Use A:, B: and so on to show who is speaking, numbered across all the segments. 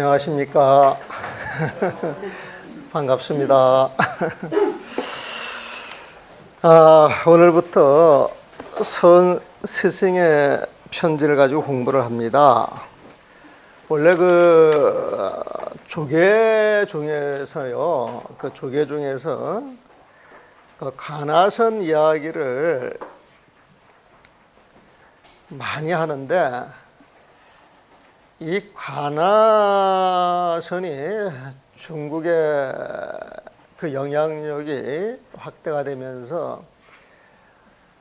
A: 안녕하십니까. 반갑습니다. 오늘부터 선 스승의 편지를 가지고 공부를 합니다. 원래 그 조계 중에서요, 그 조계 중에서 그 관아선 이야기를 많이 하는데, 이 관아선이 중국의 그 영향력이 확대가 되면서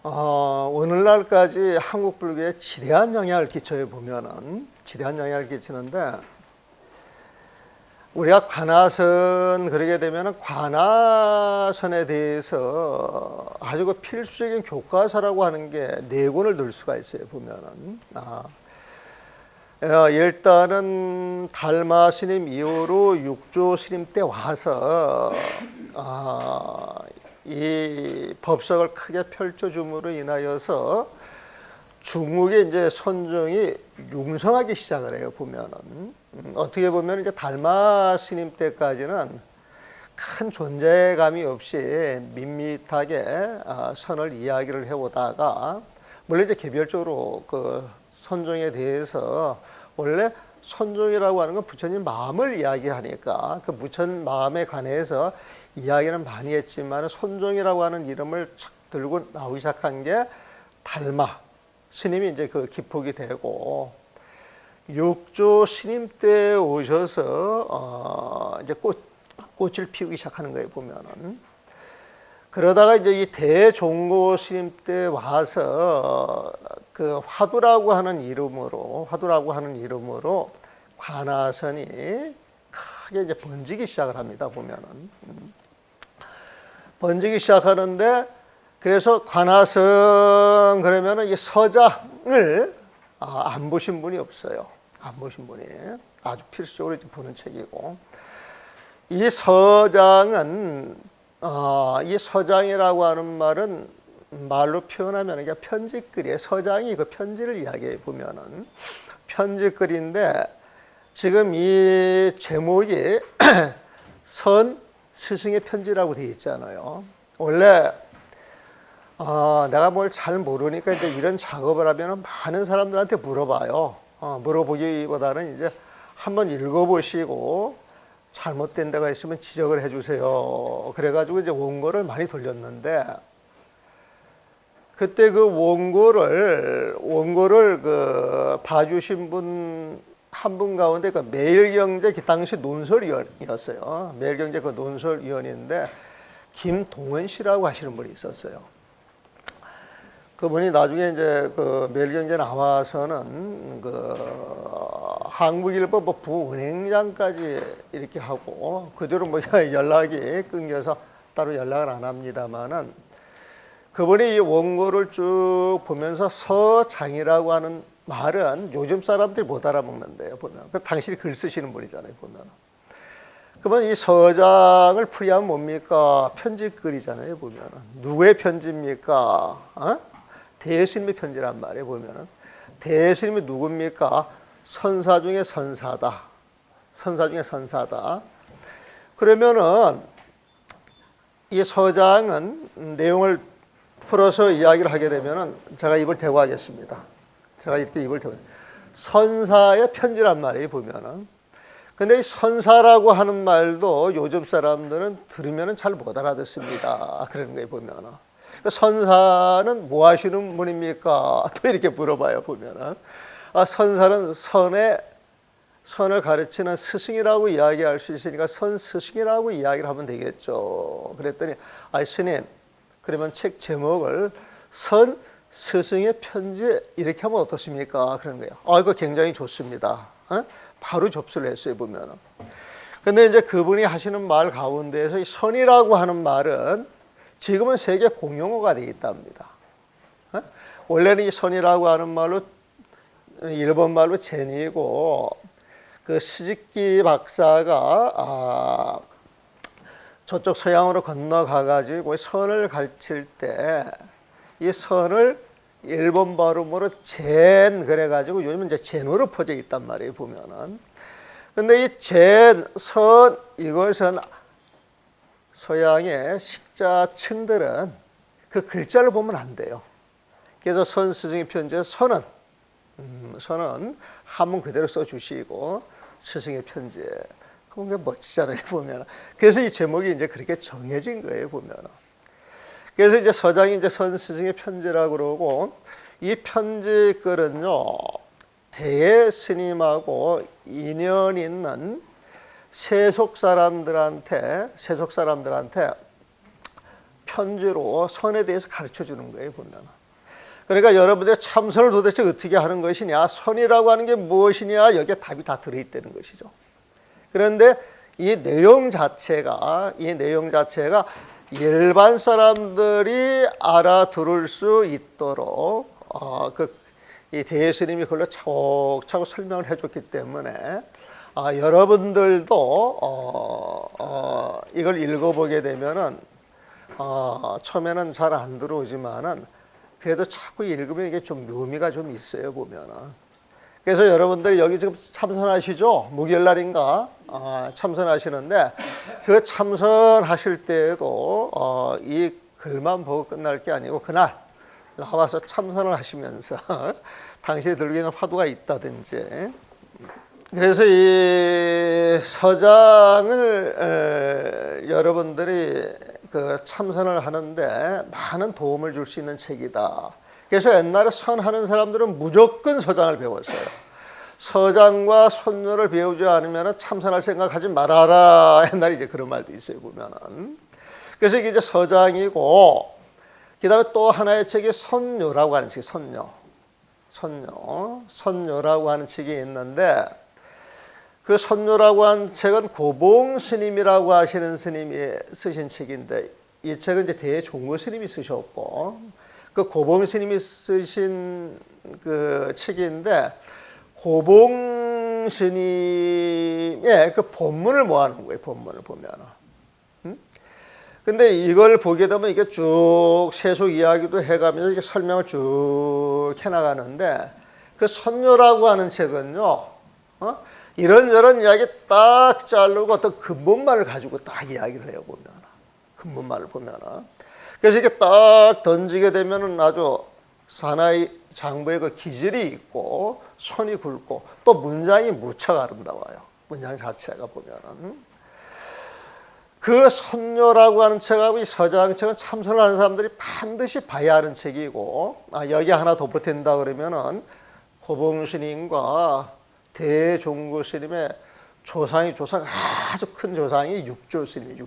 A: 오늘날까지 한국 불교에 지대한 영향을 끼쳐요. 보면은 지대한 영향을 끼치는데, 우리가 관아선 그러게 되면은 관아선에 대해서 아주 그 필수적인 교과서라고 하는 게 네 권을 들 수가 있어요. 보면은 일단은 달마 스님 이후로 육조 스님 때 와서 이 법석을 크게 펼쳐줌으로 인하여서 중국의 이제 선종이 융성하기 시작을 해요. 보면은 어떻게 보면 이제 달마 스님 때까지는 큰 존재감이 없이 밋밋하게 선을 이야기를 해오다가, 물론 이제 개별적으로 그 선종에 대해서, 원래 선종이라고 하는 건 부처님 마음을 이야기하니까 그 부처님 마음에 관해서 이야기는 많이 했지만, 선종이라고 하는 이름을 착 들고 나오기 시작한 게 달마 스님이 이제 그 기폭이 되고, 육조 스님 때 오셔서 이제 꽃을 피우기 시작하는 거예요. 보면은 그러다가 이제 이 대종고 스님 때 와서 그 화두라고 하는 이름으로 관아선이 크게 이제 번지기 시작을 합니다. 보면은 번지기 시작하는데, 그래서 관아선 그러면은 이 서장을 안 보신 분이 없어요. 안 보신 분이 아주 필수적으로 보는 책이고, 이 서장은 이 서장이라고 하는 말은 말로 표현하면 이게 편지글이에요. 서장이 그 편지를 이야기해 보면은 편지글인데, 지금 이 제목이 선 스승의 편지라고 되어 있잖아요. 원래 내가 뭘 잘 모르니까 이제 이런 작업을 하면 많은 사람들한테 물어봐요. 물어보기보다는 이제 한번 읽어보시고 잘못된 데가 있으면 지적을 해주세요. 그래가지고 이제 원고를 많이 돌렸는데, 그때 그 원고를 그 봐주신 분 한 분 가운데 그 매일경제 그 당시 논설위원이었어요. 매일경제 그 논설위원인데 김동원 씨라고 하시는 분이 있었어요. 그분이 나중에 이제 그 매일경제 나와서는 그 한국일보 부은행장까지 이렇게 하고, 그대로 뭐 연락이 끊겨서 따로 연락을 안 합니다만은, 그분이 이 원고를 쭉 보면서 서장이라고 하는 말은 요즘 사람들이 못 알아먹는데요. 보면 그 당신이 글 쓰시는 분이잖아요. 보면 그러면 이 서장을 풀이하면 뭡니까? 편지글이잖아요. 보면은 누구의 편지입니까? 대스님의 편지란 말이에요. 보면은 대스님이 누굽니까? 선사 중에 선사다. 선사 중에 선사다. 그러면은 이 서장은 내용을 풀어서 이야기를 하게 되면은, 제가 입을 대고 하겠습니다. 제가 이렇게 입을 대고, 선사의 편지란 말이에요. 보면은. 근데 이 선사라고 하는 말도 요즘 사람들은 들으면은 잘 못 알아듣습니다. 그러는 거예요. 보면은. 선사는 뭐 하시는 분입니까? 또 이렇게 물어봐요. 보면은. 선사는 선을 가르치는 스승이라고 이야기할 수 있으니까 선 스승이라고 이야기를 하면 되겠죠. 그랬더니, 스님, 그러면 책 제목을 선 스승의 편지 이렇게 하면 어떻습니까? 그런 거예요. 이거 굉장히 좋습니다. 바로 접수를 했어요. 보면은. 근데 이제 그분이 하시는 말 가운데에서 이 선이라고 하는 말은 지금은 세계 공용어가 되어 있답니다. 원래는 이 선이라고 하는 말로, 일본 말로 제니고, 그 스즈키 박사가 저쪽 서양으로 건너가가지고 선을 가르칠 때 이 선을 일본 발음으로 젠 그래가지고 요즘은 이제 젠으로 퍼져 있단 말이에요. 보면은 근데 이 젠, 선 이것은 서양의 식자층들은 그 글자를 보면 안 돼요. 그래서 선 스승의 편지에 선은 한문 그대로 써주시고 스승의 편지에 그럼 그 멋지잖아요 보면. 그래서 이 제목이 이제 그렇게 정해진 거예요 보면. 그래서 이제 서장이 이제 선 스승의 편지라고 그러고 이 편지 글은요 대예 스님하고 인연 있는 세속 사람들한테 편지로 선에 대해서 가르쳐 주는 거예요 보면. 그러니까 여러분들 참선을 도대체 어떻게 하는 것이냐, 선이라고 하는 게 무엇이냐, 여기에 답이 다 들어있다는 것이죠. 그런데 이 내용 자체가 일반 사람들이 알아들을 수 있도록 이 대예스님이 그걸로 차곡차곡 설명을 해줬기 때문에 여러분들도 이걸 읽어보게 되면은 처음에는 잘 안 들어오지만은 그래도 자꾸 읽으면 이게 좀 묘미가 좀 있어요 보면은. 그래서 여러분들이 여기 지금 참선하시죠? 목요일날인가 참선하시는데 그 참선하실 때에도 이 글만 보고 끝날 게 아니고 그날 나와서 참선을 하시면서 당신이 들고 있는 화두가 있다든지. 그래서 이 서장을 여러분들이 그 참선을 하는데 많은 도움을 줄 수 있는 책이다. 그래서 옛날에 선하는 사람들은 무조건 서장을 배웠어요. 서장과 선녀를 배우지 않으면 참선할 생각하지 말아라. 옛날에 이제 그런 말도 있어요 보면은. 그래서 이게 이제 서장이고, 그 다음에 또 하나의 책이 선녀라고 하는 책이 선녀라고 하는 책이 있는데, 그 선녀라고 하는 책은 고봉 스님이라고 하시는 스님이 쓰신 책인데, 이 책은 이제 대종고 스님이 쓰셨고, 그 고봉 스님이 쓰신 그 책인데, 고봉 스님의 그 본문을 모아놓은 거예요, 본문을 보면은. 근데 이걸 보게 되면 이게 쭉 세속 이야기도 해가면서 이렇게 설명을 쭉 해나가는데, 그 선녀라고 하는 책은요, 이런저런 이야기 딱 자르고 어떤 근본말을 가지고 딱 이야기를 해요 보면. 근본말을 보면은. 그래서 이렇게 딱 던지게 되면은 아주 사나이 장부의 그 기질이 있고 손이 굵고 또 문장이 무척 아름다워요. 문장 자체가 보면은. 그 선녀라고 하는 책하고 이 서장책은 참선을 하는 사람들이 반드시 봐야 하는 책이고, 여기 하나 덧붙인다 그러면은 고봉 스님과 대종고 스님의 조상 아주 큰 조상이 육조 스님.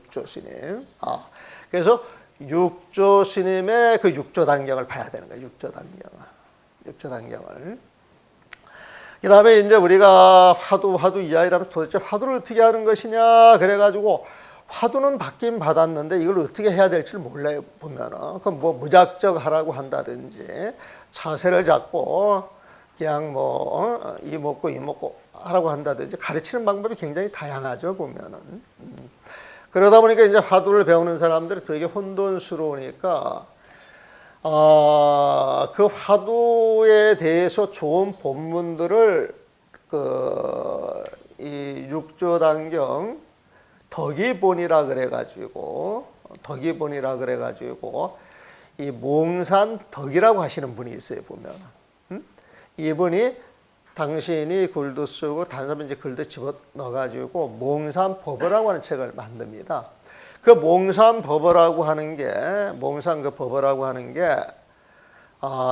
A: 그래서 육조 스님의 그 육조 단경을 봐야 되는 거예요. 육조 단경을. 그 다음에 이제 우리가 화두 이야기라면 도대체 화두를 어떻게 하는 것이냐 그래가지고 화두는 받긴 받았는데 이걸 어떻게 해야 될지 몰라요 보면은. 그럼 뭐 무작정 하라고 한다든지 자세를 잡고 그냥 뭐 이 먹고 하라고 한다든지 가르치는 방법이 굉장히 다양하죠 보면은. 그러다 보니까 이제 화두를 배우는 사람들이 되게 혼돈스러우니까 그 화두에 대해서 좋은 본문들을 이 육조단경 덕이본이라 그래가지고 이 몽산덕이라고 하시는 분이 있어요 보면. 이분이 당신이 글도 쓰고 다른 사람이 이제 글도 집어 넣어가지고 몽산법어라고 하는 책을 만듭니다. 그 몽산법어라고 하는 게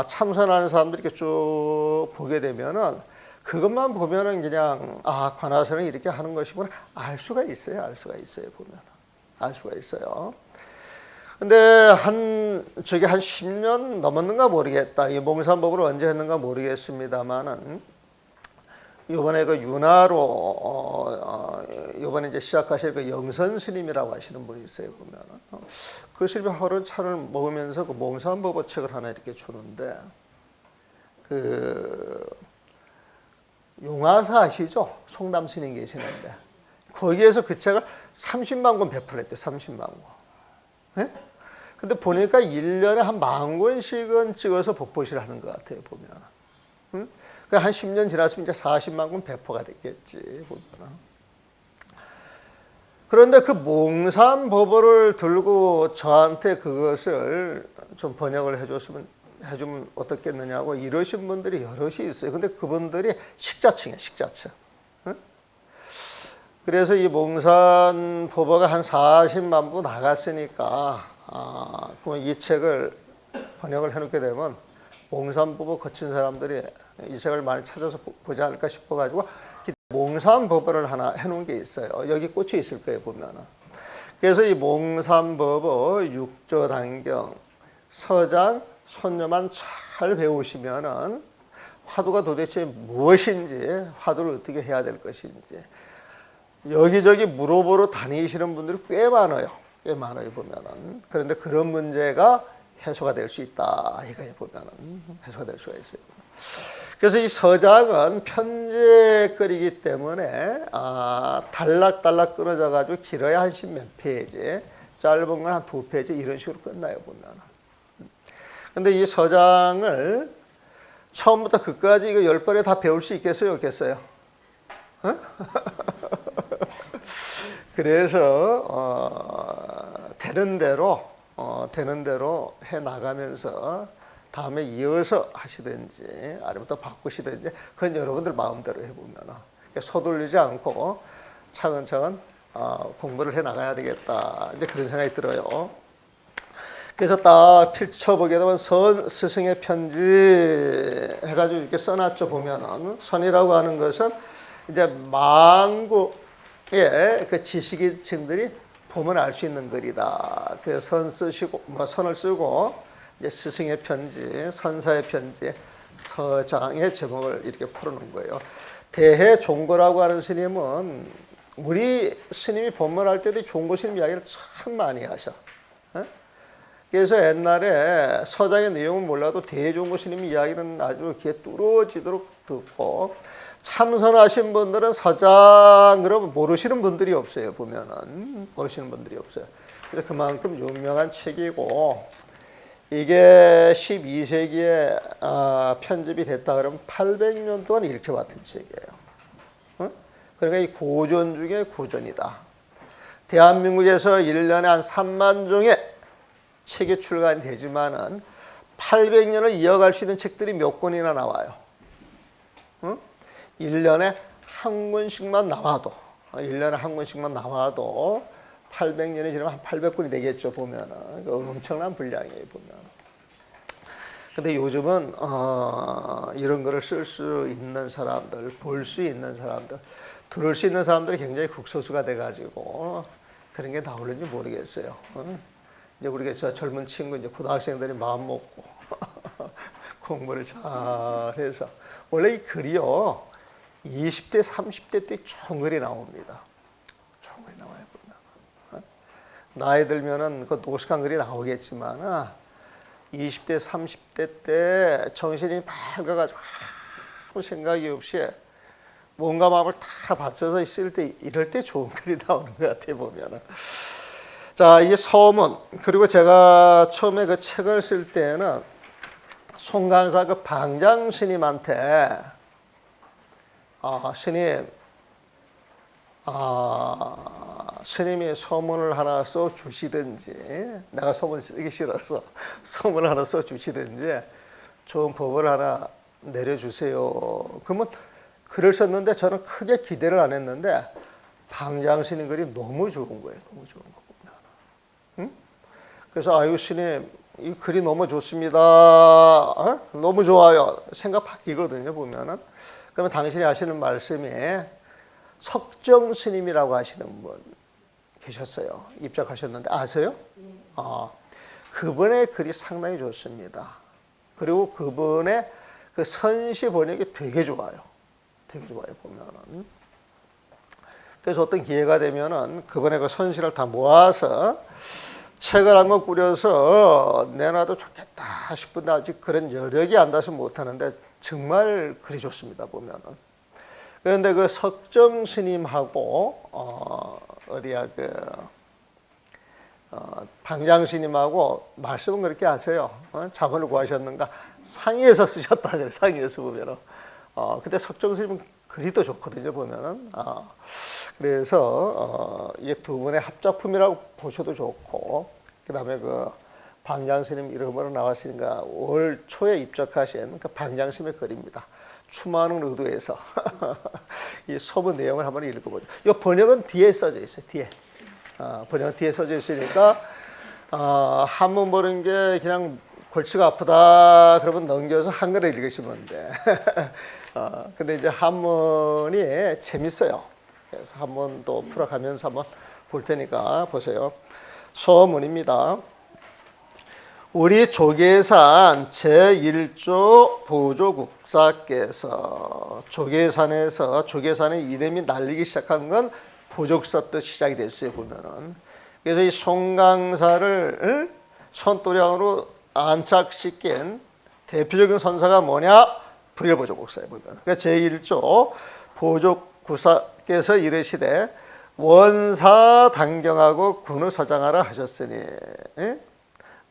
A: 참선하는 사람들이 이렇게 쭉 보게 되면은 그것만 보면은 그냥 관화선은 이렇게 하는 것이구나 알 수가 있어요 보면. 알 수가 있어요. 근데 한 10년 넘었는가 모르겠다. 이 몽산법을 언제 했는가 모르겠습니다만은 이번에 그 윤화로 이번에 이제 시작하실 그 영선 스님이라고 하시는 분이 있어요 보면은. 그 스님이 하루 차를 먹으면서 그 몽산법어 책을 하나 이렇게 주는데, 그 용화사 아시죠? 송담 스님 계시는데 거기에서 그 책을 30만 권 배포했대. 30만 권. 네? 근데 보니까 1년에 한 10,000권씩은 찍어서 법보시를 하는 것 같아요 보면. 한 10년 지났으면 이제 40만 군 배포가 됐겠지 보면. 그런데 그 몽산법어를 들고 저한테 그것을 좀 번역을 해주면 어떻겠느냐고 이러신 분들이 여럿이 있어요. 근데 그분들이 식자층이에요, 식자층. 응? 그래서 이 몽산법어가 한 40만 부 나갔으니까, 그럼 이 책을 번역을 해놓게 되면 몽산법어 거친 사람들이 이 책을 많이 찾아서 보지 않을까 싶어가지고 몽산법어를 하나 해놓은 게 있어요. 여기 꽂혀 있을 거예요, 보면은. 그래서 이 몽산법어, 육조단경, 서장, 손녀만 잘 배우시면은 화두가 도대체 무엇인지, 화두를 어떻게 해야 될 것인지 여기저기 물어보러 다니시는 분들이 꽤 많아요. 꽤 많아요, 보면은. 그런데 그런 문제가 해소가 될 수 있다. 이거에 보면은 해소가 될 수가 있어요. 그래서 이 서장은 편제글이기 때문에 달락달락 끊어져 가지고 길어야 한 10몇 페이지, 짧은 건 한 2페이지 이런 식으로 끝나요, 보면. 근데 이 서장을 처음부터 끝까지 이거 10번에 다 배울 수 있겠어요, 없겠어요? 어? 그래서 되는 대로 해 나가면서 다음에 이어서 하시든지 아니면 또 바꾸시든지 그건 여러분들 마음대로 해보면 서둘리지 않고 차근차근 공부를 해 나가야 되겠다, 이제 그런 생각이 들어요. 그래서 딱 펼쳐보게 되면 선 스승의 편지 해가지고 이렇게 써놨죠. 보면은 선이라고 하는 것은 이제 망구의 그 지식인층들이 보면 알 수 있는 글이다. 그래서 선을 쓰고 이제 스승의 편지, 선사의 편지, 서장의 제목을 이렇게 풀어놓은 거예요. 대해종고라고 하는 스님은 우리 스님이 법문할 때도 종고 스님 이야기를 참 많이 하셔. 그래서 옛날에 서장의 내용은 몰라도 대종고 스님 이야기는 아주 귀에 뚫어지도록 듣고, 참선하신 분들은 서장 그러면 모르시는 분들이 없어요. 보면은 모르시는 분들이 없어요. 그래서 그만큼 유명한 책이고, 이게 12세기에 편집이 됐다 그러면 800년 동안 읽혀왔던 책이에요. 그러니까 이 고전 중에 고전이다. 대한민국에서 1년에 한 3만 종의 책이 출간이 되지만은 800년을 이어갈 수 있는 책들이 몇 권이나 나와요. 1년에 한 권씩만 나와도 800년이 지나면 한 800권이 되겠죠, 보면은. 엄청난 분량이에요, 보면. 근데 요즘은 이런 거를 쓸 수 있는 사람들, 볼 수 있는 사람들, 들을 수 있는 사람들이 굉장히 극소수가 돼가지고 그런 게 나오는지 모르겠어요. 이제 우리가 저 젊은 친구, 이제 고등학생들이 마음 먹고 공부를 잘해서, 원래 이 글이요 20대, 30대 때 좋은 글이 나옵니다. 좋은 글이 나와요. 나이 들면은 그 노숙한 글이 나오겠지만 20대, 30대 때 정신이 밝아가지고 아무 생각이 없이 뭔가 마음을 다 바쳐서 있을 때, 이럴 때 좋은 글이 나오는 것 같아요, 보면은. 자, 이게 서문. 그리고 제가 처음에 그 책을 쓸 때는 송강사 그 방장 스님한테 스님이 서문을 하나 써 주시든지, 내가 서문 쓰기 싫어서 서문을 하나 써 주시든지 좋은 법을 하나 내려주세요. 그러면 글을 썼는데 저는 크게 기대를 안 했는데 방장 스님 글이 너무 좋은 거예요. 너무 좋은 거 보면. 응? 그래서 아유 스님 이 글이 너무 좋습니다. 너무 좋아요. 생각 바뀌거든요, 보면은. 그러면 당신이 하시는 말씀이 석정 스님이라고 하시는 분 계셨어요. 입적하셨는데 아세요? 그분의 글이 상당히 좋습니다. 그리고 그분의 그 선시 번역이 되게 좋아요. 되게 좋아요, 보면은. 그래서 어떤 기회가 되면은 그분의 그 선시를 다 모아서 책을 한 권 꾸려서 내놔도 좋겠다 싶은데 아직 그런 여력이 안 돼서 못하는데 정말 글이 좋습니다, 보면은. 그런데 그 석정 스님하고 방장 스님하고 말씀은 그렇게 하세요. 자문을 구하셨는가? 상의해서 쓰셨다 그래. 상의해서 보면은 근데 석정 스님은 글이 더 좋거든요, 보면은. 그래서 이게 두 분의 합작품이라고 보셔도 좋고, 그 다음에 그 방장 스님 이름으로 나왔으니까 올 초에 입적하신 그 방장 스님의 글입니다. 추모하는 의도에서 이 서부 내용을 한번 읽어보죠. 이 번역은 뒤에 써져 있어요. 뒤에. 번역은 뒤에 써져 있으니까 한문 보는 게 그냥 골치가 아프다 그러면 넘겨서 한글을 읽으시면 돼. 근데 이제 한문이 재밌어요. 그래서 한문도 풀어가면서 한번 볼 테니까 보세요. 서문입니다. 우리 조계산 제1조 보조국사께서 조계산에서 조계산의 이름이 날리기 시작한 건 보조국사 때 시작이 됐어요, 보면은. 그래서 이 송강사를 선도량으로 안착시킨 대표적인 선사가 뭐냐? 불일보조국사에 보면. 그러니까 제1조 보조국사께서 이르시되 원사 당경하고 군을 서장하라 하셨으니,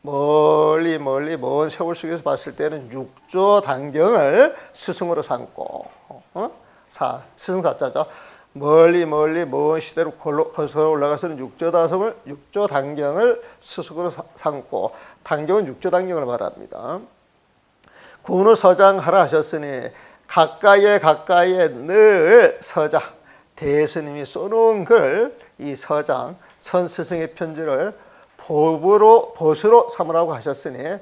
A: 멀리 먼 세월 속에서 봤을 때는 육조 당경을 스승으로 삼고, 스승사자죠. 멀리 먼 시대로 거슬러 올라가서는 육조 당경을 스승으로 삼고, 당경은 육조 당경을 말합니다. 군우 서장하라 하셨으니 가까이에 늘 서자, 대스님이 써놓은 글, 이 서장, 선스승의 편지를 보수로 삼으라고 하셨으니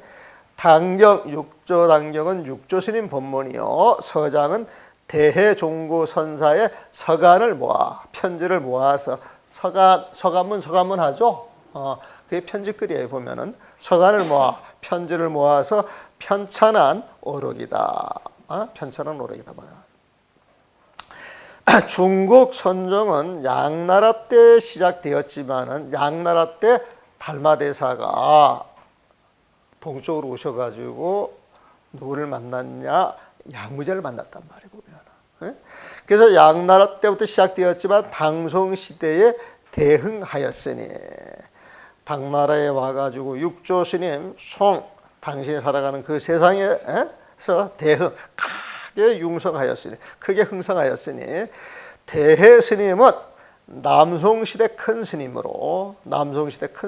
A: 당경, 육조 당경은 육조스님 법문이요, 서장은 대해종고 선사의 서간을 모아, 편지를 모아서 서간문 하죠. 그게 편지글이에요. 보면은 서간을 모아, 편지를 모아서 편찬한 오록이다. 편찬한 오록이다 말이야. 중국 선종은 양나라 때 시작되었지만은 양나라 때 달마대사가 동쪽으로 오셔가지고 누구를 만났냐? 야무제를 만났단 말이에요, 보면. 그래서 양나라 때부터 시작되었지만 당송시대에 대흥하였으니 당나라에 와가지고 육조 스님 송, 당신이 살아가는 그 세상에서 대흥, 크게 융성하였으니, 크게 흥성하였으니 대해 스님은 남송시대 큰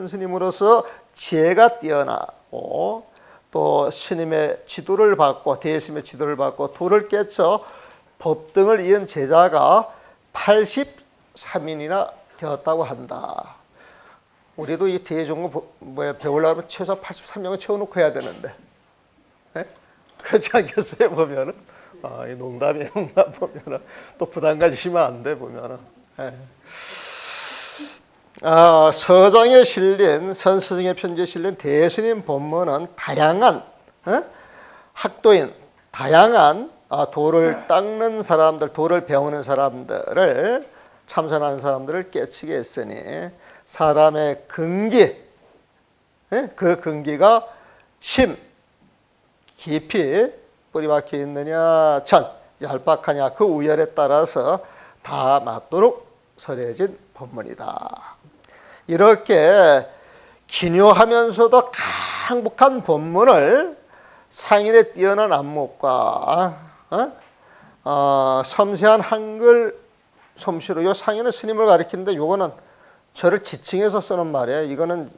A: 스님으로서 지혜가 뛰어나고 또 스님의 지도를 받고 대스님의 지도를 받고 도를 깨쳐 법등을 이은 제자가 83인이나 되었다고 한다. 우리도 이 대종을 배우려면 최소 83명을 채워놓고 해야 되는데, 그렇지 않겠어요? 보면은 이 농담이에요. 농담 보면은 또 부담 가지시면 안 돼, 보면은. 서장에 실린 선스승의 편지에 실린 대스님 법문은 다양한 학도인, 다양한 도를 닦는 사람들, 도를 배우는 사람들을, 참선하는 사람들을 깨치게 했으니 사람의 근기, 그 근기가 심, 깊이 뿌리 박혀 있느냐, 전, 얄팍하냐, 그 우열에 따라서 다 맞도록 설해진 법문이다. 이렇게 기묘하면서도 강복한 법문을 상인의 뛰어난 안목과 섬세한 한글 솜씨로, 요 상인은 스님을 가리키는데 요거는 저를 지칭해서 쓰는 말이에요. 이거는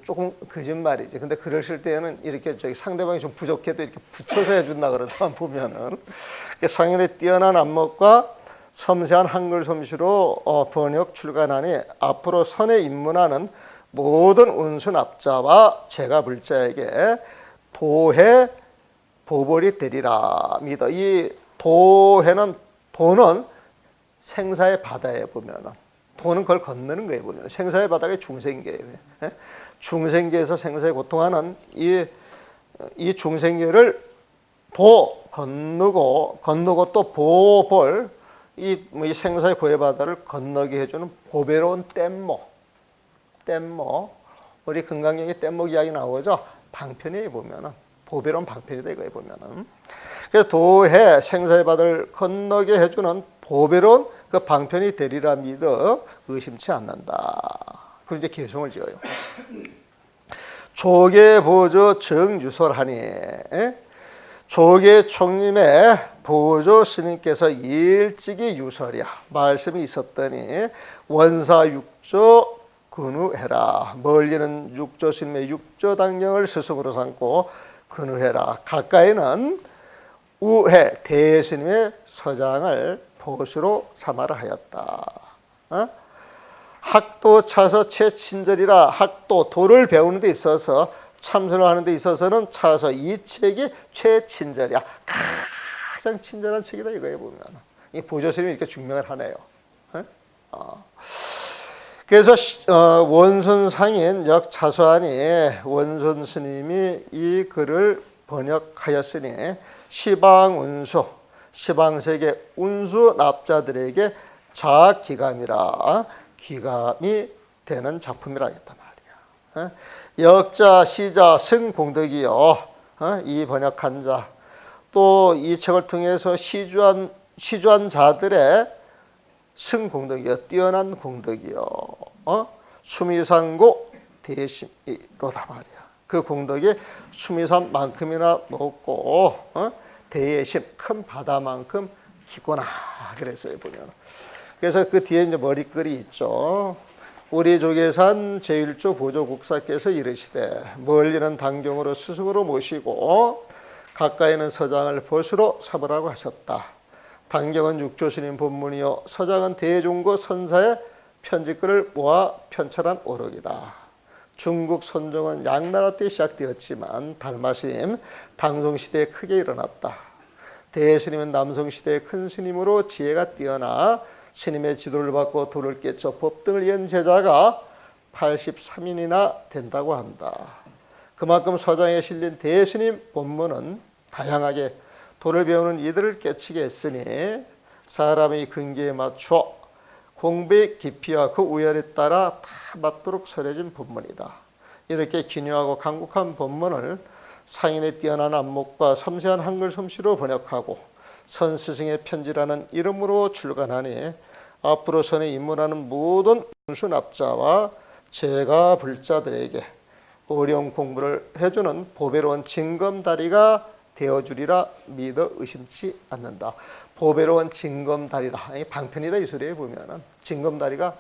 A: 조금 거짓말이지. 근데 그러실 때는 이렇게 상대방이 좀 부족해도 이렇게 붙여서 해준다 그러더만 보면은. 상인의 뛰어난 안목과 섬세한 한글 솜씨로 번역 출간하니 앞으로 선에 입문하는 모든 운수납자와 제가 불자에게 도해 보벌이 되리라 믿어. 이 도는 생사의 바다에 보면은, 도는 그걸 건너는 거예요. 보면 생사의 바다가 중생계예요. 중생계에서 생사에 고통하는 이 중생계를 건너고 또 보벌, 이 생사의 고해 바다를 건너게 해주는 보배로운 뗏목. 우리 금강경에 뗏목 이야기 나오죠. 방편에 보면은 보배로운 방편이다 이거에 보면은. 그래서 도해 생사의 바다를 건너게 해주는 보배로운 그 방편이 되리라 믿어 의심치 않는다. 그리고 이제 개성을 지어요. 조계보조 정유설하니, 조계 총림의 보조 스님께서 일찍이 유설이야 말씀이 있었더니 원사 육조 근우해라. 멀리는 육조 스님의 육조 당경을 스승으로 삼고 근우해라. 가까이는 우해 대스님의 서장을 보수로 삼아라 하였다. 학도 차서 최친절이라. 학도 도를 배우는 데 있어서 참선을 하는 데 있어서는 차서 이 책이 최친절이야. 가장 친절한 책이다 이거에 보면. 이 보조스님이 이렇게 증명을 하네요. 그래서 원순 상인 역차수하니 원순 스님이 이 글을 번역하였으니 시방운수, 시방세계 운수 납자들에게 자기감이라 기감이 되는 작품이라 했단 말이야. 역자, 시자, 승공덕이요. 이 번역한 자, 또 이 책을 통해서 시주한 자들의 승공덕이요. 뛰어난 공덕이요. 수미산고 대심이로다 말이야. 그 공덕이 수미산만큼이나 높고 대예심 큰 바다만큼 깊구나 그랬어요 보면. 그래서 그 뒤에 이제 머리글이 있죠. 우리 조계산 제1조 보조국사께서 이르시되 멀리는 당경으로 스승으로 모시고 가까이는 서장을 보수로 삼으라고 하셨다. 당경은 육조스님 본문이요 서장은 대종고 선사의 편지글을 모아 편찬한 오록이다. 중국 선종은 양나라 때 시작되었지만 달마스님 당송시대에 크게 일어났다. 대스님은 남성시대의 큰 스님으로 지혜가 뛰어나 스님의 지도를 받고 도를 깨쳐 법등을 이은 제자가 83인이나 된다고 한다. 그만큼 서장에 실린 대스님 본문은 다양하게 도를 배우는 이들을 깨치게 했으니 사람의 근기에 맞춰 공부의 깊이와 그 우열에 따라 다 맞도록 설해진 본문이다. 이렇게 기묘하고 강국한 본문을 상인의 뛰어난 안목과 섬세한 한글 솜씨로 번역하고 선스승의 편지라는 이름으로 출간하니 앞으로선에 입문하는 모든 운수납자와 제가 불자들에게 어려운 공부를 해주는 보배로운 징검다리가 되어주리라 믿어 의심치 않는다. 보배로운 징검다리라. 방편이다 이 소리에 보면은 징검다리가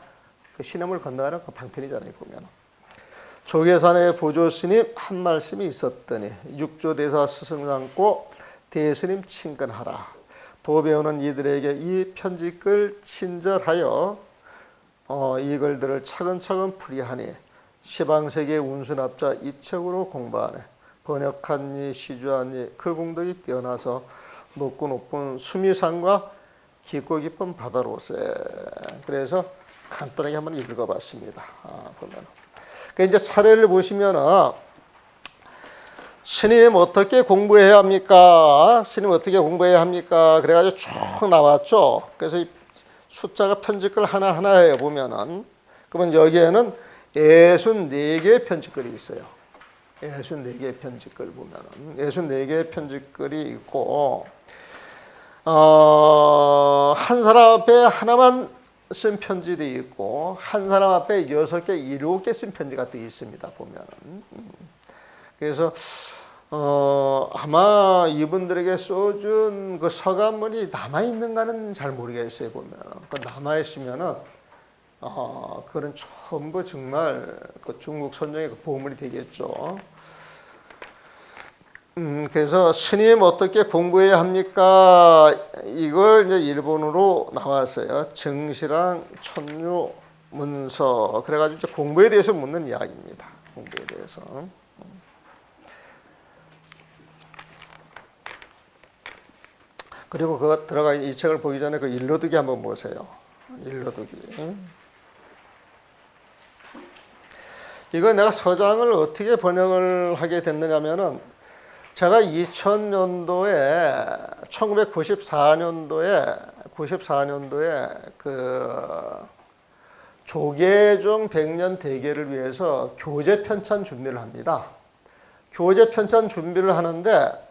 A: 그 시냇물 건너가는 그 방편이잖아요 보면. 조계산의 보조스님 한 말씀이 있었더니 육조대사 스승 삼고 대스님 친근하라. 도 배우는 이들에게 이 편지글 친절하여 이 글들을 차근차근 풀이하니 시방세계 운수납자 이 책으로 공부하네. 번역한 이 시주한 이 그 공덕이 뛰어나서 높고 높은 수미산과 깊고 깊은 바다로세. 그래서 간단하게 한번 읽어봤습니다. 보면 이제 차례를 보시면은 스님 어떻게 공부해야 합니까? 스님 어떻게 공부해야 합니까? 그래가지고 쭉 나왔죠. 그래서 이 숫자가 편지글 하나하나에 보면은 그러면 여기에는 64개의 편지글이 있어요. 64개의 편지글 보면은 64개의 편지글이 있고 한 사람 앞에 하나만 쓴 편지도 있고 한 사람 앞에 6개, 7개 쓴 편지가 또 있습니다. 보면은 그래서 아마 이분들에게 써준 그 서간문이 남아 있는가는 잘 모르겠어요. 보면 그 남아 있으면은 그런 전부 정말 그 중국 선종의 그 보물이 되겠죠. 그래서 스님 어떻게 공부해야 합니까? 이걸 이제 일본어로 나왔어요. 정시랑 천유 문서. 그래가지고 이제 공부에 대해서 묻는 이야기입니다. 공부에 대해서. 그리고 그 들어가 이 책을 보기 전에 그 일러두기 한번 보세요. 일러두기. 이거 내가 서장을 어떻게 번역을 하게 됐느냐면은 제가 2000년도에 1994년도에 그 조계종 100년 대계를 위해서 교재 편찬 준비를 합니다. 교재 편찬 준비를 하는데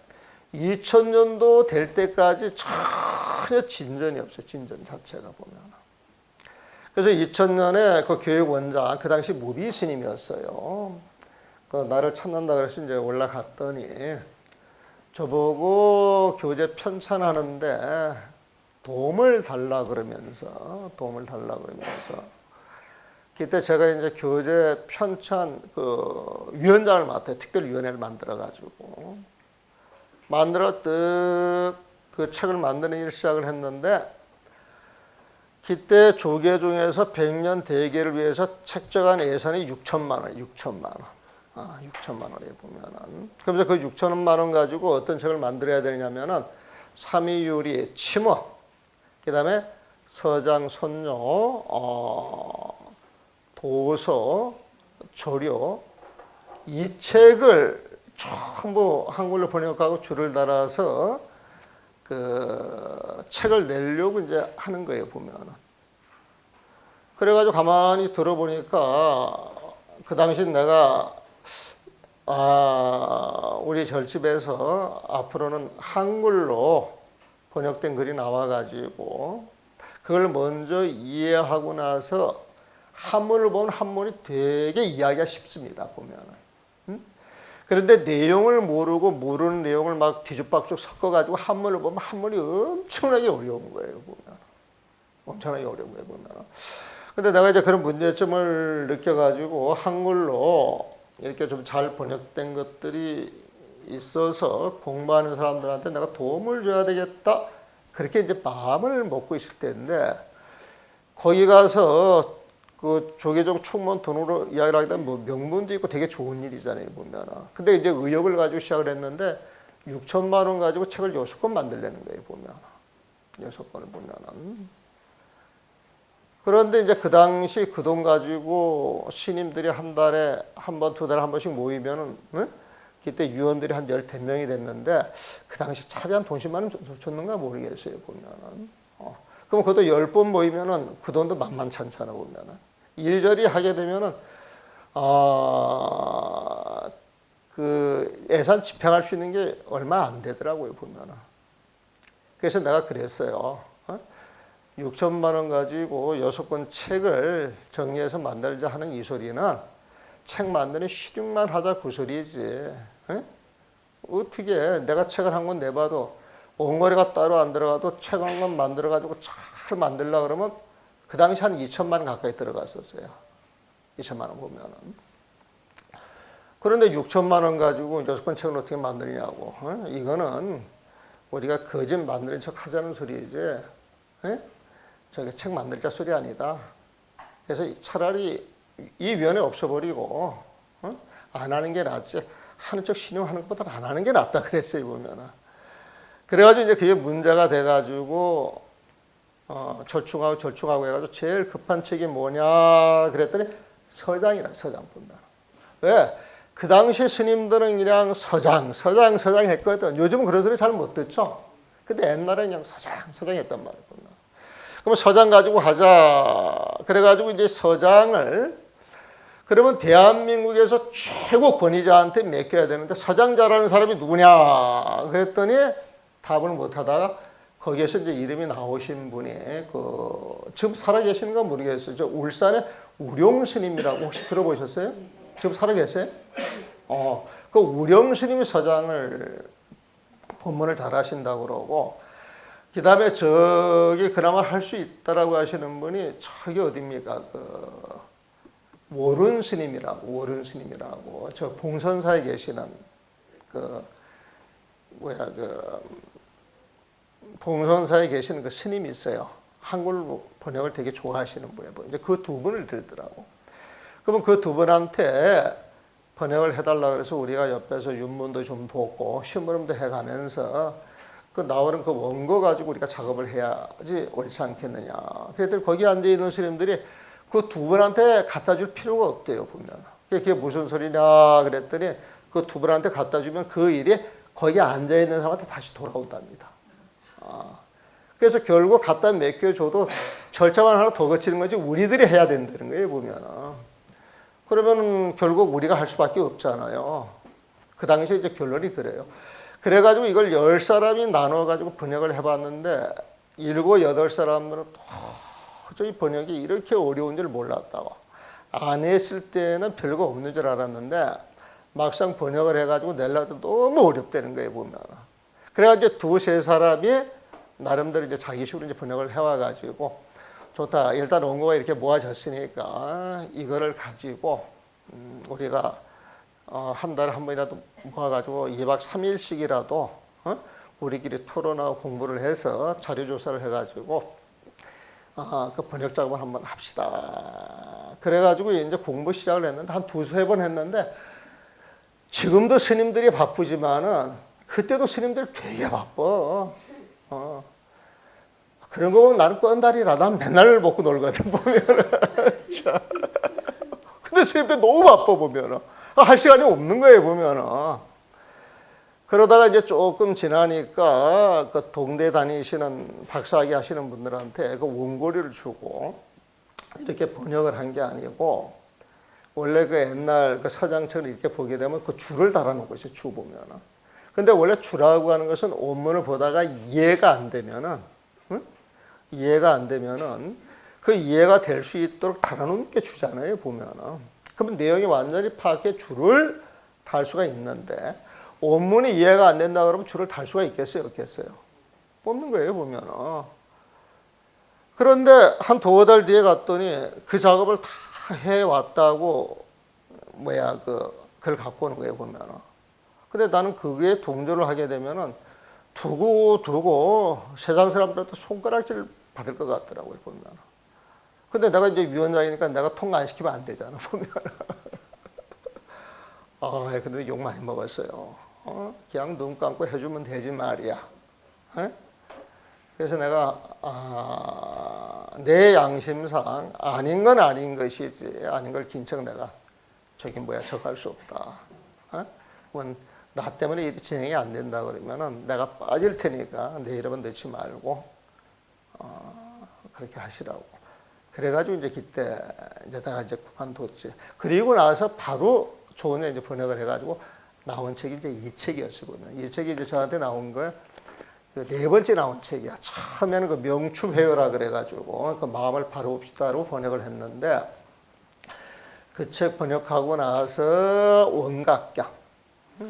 A: 2000년도 될 때까지 전혀 진전이 없어요. 진전 자체가 보면. 그래서 2000년에 그 교육원장, 그 당시 무비 스님이었어요. 그 나를 찾는다 그래서 이제 올라갔더니 저보고 교재 편찬하는데 도움을 달라 그러면서 그때 제가 이제 교재 편찬 그 위원장을 맡아요. 특별위원회를 만들어 그 책을 만드는 일을 시작을 했는데 그때 조계종에서 100년 대계를 위해서 책정한 예산이 6천만 원. 6천만 원에 보면은. 그래서 그 6천만 원 가지고 어떤 책을 만들어야 되냐면은 삼이유리, 침어, 그다음에 서장, 손녀, 도서, 조료 이 책을 전부 한글로 번역하고 줄을 달아서 그 책을 내려고 이제 하는 거예요, 보면은. 그래가지고 가만히 들어보니까 그 당시 내가 우리 절집에서 앞으로는 한글로 번역된 글이 나와가지고 그걸 먼저 이해하고 나서 한문을 보면 한문이 되게 이해하기가 쉽습니다, 보면은. 그런데 내용을 모르는 내용을 막 뒤죽박죽 섞어가지고 한문을 보면 한문이 엄청나게 어려운 거예요, 보면. 엄청나게 어려운 거예요, 보면. 근데 내가 이제 그런 문제점을 느껴가지고 한글로 이렇게 좀 잘 번역된 것들이 있어서 공부하는 사람들한테 내가 도움을 줘야 되겠다. 그렇게 이제 마음을 먹고 있을 때인데 거기 가서 그 조계종 총무원 돈으로 이야기를 하게 되면 뭐 명분도 있고 되게 좋은 일이잖아요, 보면은. 근데 이제 의욕을 가지고 시작을 했는데 6천만 원 가지고 책을 6권 만들려는 거예요, 보면. 6권을 보면은. 그런데 이제 그 당시 그 돈 가지고 신임들이 한 달에 한 번, 두 달에 한 번씩 모이면은, 응? 그때 위원들이 한 10명이 됐는데 그 당시 차비 한 돈 10만 원 줬는가 모르겠어요, 보면은. 그럼 그것도 10번 모이면은 그 돈도 만만찮잖아, 보면은. 이리저리 하게 되면은, 그 예산 집행할 수 있는 게 얼마 안 되더라고요, 보면은. 그래서 내가 그랬어요. 6천만 원 가지고 6권 책을 정리해서 만들자 하는 이 소리는 책 만드는 시중만 하자 그 소리지. 어떻게 내가 책을 한 권 내봐도 원거리가 따로 안 들어가도 책 한 권 만들어가지고 잘 만들려고 그러면 그 당시 한 2천만 원 가까이 들어갔었어요. 2천만 원 보면은. 그런데 6천만 원 가지고 6권 책을 어떻게 만드냐고. 이거는 우리가 거짓 만드는 척 하자는 소리지. 저게 책 만들자 소리 아니다. 그래서 차라리 이 위원회 없어버리고 안 하는 게 낫지. 하는 척 신용하는 것보다 안 하는 게 낫다 그랬어요, 보면은. 그래가지고 이제 그게 문제가 돼가지고 절충하고 해가지고 제일 급한 책이 뭐냐 그랬더니 서장이라, 서장 본다. 왜? 그 당시 스님들은 그냥 서장 했거든. 요즘은 그런 소리 잘 못 듣죠. 근데 옛날에는 그냥 서장 했단 말이야. 그럼 서장 가지고 하자. 그래가지고 이제 서장을 그러면 대한민국에서 최고 권위자한테 맡겨야 되는데 서장 잘하는 사람이 누구냐 그랬더니 답을 못하다가 거기에서 이제 이름이 나오신 분이 지금 살아계시는 건 모르겠어요. 저 울산의 우룡 스님이라고 혹시 들어보셨어요? 지금 살아계세요? 그 우룡 스님이 서장을 법문을 잘하신다고 그러고 그 다음에 저기 그나마 할 수 있다라고 하시는 분이 저기 어딥니까? 월운 스님이라고 저 봉선사에 계시는 봉선사에 계시는 그 스님이 있어요. 한글 번역을 되게 좋아하시는 분이에요. 이제 그 두 분을 들더라고. 그러면 그 두 분한테 번역을 해달라 그래서 우리가 옆에서 윤문도 좀 돕고 심부름도 해가면서 그 나오는 그 원고 가지고 우리가 작업을 해야지 옳지 않겠느냐. 그랬더니 거기 앉아 있는 스님들이 그 두 분한테 갖다 줄 필요가 없대요, 보면. 그게 무슨 소리냐 그랬더니 그 두 분한테 갖다 주면 그 일이 거기 앉아 있는 사람한테 다시 돌아온답니다. 그래서 결국 갖다 맡겨줘도 절차만 하나 더 거치는 거지 우리들이 해야 된다는 거예요, 보면. 그러면 결국 우리가 할 수밖에 없잖아요. 그 당시에 이제 결론이 그래요. 그래가지고 이걸 10사람이 나눠가지고 번역을 해봤는데 7, 8사람들은 도저히 번역이 이렇게 어려운 줄 몰랐다고. 안 했을 때는 별거 없는 줄 알았는데 막상 번역을 해가지고 내려도 너무 어렵다는 거예요, 보면. 그래가지고 이제 두세 사람이 나름대로 이제 자기식으로 이제 번역을 해와가지고 좋다. 일단 원고가 이렇게 모아졌으니까 이거를 가지고 우리가 한 달에 한 번이라도 모아가지고 2박 3일씩이라도 우리끼리 토론하고 공부를 해서 자료 조사를 해가지고 그 번역 작업을 한번 합시다. 그래가지고 이제 공부 시작을 했는데 한 두세 번 했는데 지금도 스님들이 바쁘지만은 그때도 스님들 되게 바빠. 그런 거 보면 나는 건달이라 난 맨날 먹고 놀거든 보면은. 근데 스님들 너무 바빠 보면은 할 시간이 없는 거예요 보면은. 그러다가 이제 조금 지나니까 그 동대 다니시는 박사학위 하시는 분들한테 그 원고료를 주고 이렇게 번역을 한 게 아니고 원래 그 옛날 그 서장처럼 이렇게 보게 되면 그 줄을 달아놓은 것이 주 보면은. 근데 원래 주라고 하는 것은 원문을 보다가 이해가 안 되면은, 이해가 안 되면은 그 이해가 될 수 있도록 달아놓은 게 주잖아요 보면은. 그러면 내용이 완전히 파악해 줄을 달 수가 있는데 원문이 이해가 안 된다 그러면 줄을 달 수가 있겠어요 없겠어요? 없는 거예요 보면은. 그런데 한 두어 달 뒤에 갔더니 그 작업을 다 해왔다고 그걸 갖고 오는 거예요 보면은. 근데 나는 그게 동조를 하게 되면은 두고 세상 사람들한테 손가락질 받을 것 같더라고요 보면은. 근데 내가 이제 위원장이니까 내가 통과 안 시키면 안 되잖아 보면은. 근데 욕 많이 먹었어요. 그냥 눈 감고 해주면 되지 말이야. 그래서 내가 내 양심상 아닌 건 아닌 것이지 아닌 걸 긴척 내가 저할 수 없다. 나 때문에 일이 진행이 안 된다 그러면은 내가 빠질 테니까 내 이름은 넣지 말고 그렇게 하시라고. 그래가지고 이제 그때 이제 내가 이제 그만뒀지. 그리고 나서 바로 조언에 이제 번역을 해가지고 나온 책이 이제 이 책이었어요 보면. 이 책이 이제 저한테 나온 거예요. 네 번째 나온 책이야. 처음에는 그 명추회요라 그래가지고 그 마음을 바로봅시다로 번역을 했는데 그 책 번역하고 나서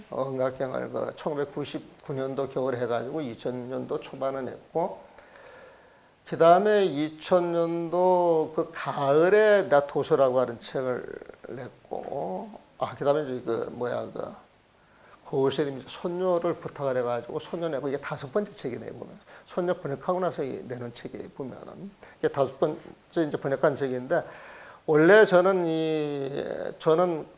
A: 원각경을 그 1999년도 겨울에 해가지고 2000년도 초반에 냈고 그 다음에 2000년도 그 가을에 나 도서라고 하는 책을 냈고 그 다음에 고우스님이 손녀를 부탁을 해가지고 손녀 내고 이게 5번째 책이네요 보면. 손녀 번역하고 나서 내는 책이 보면은 이게 5번째 이제 번역한 책인데 원래 저는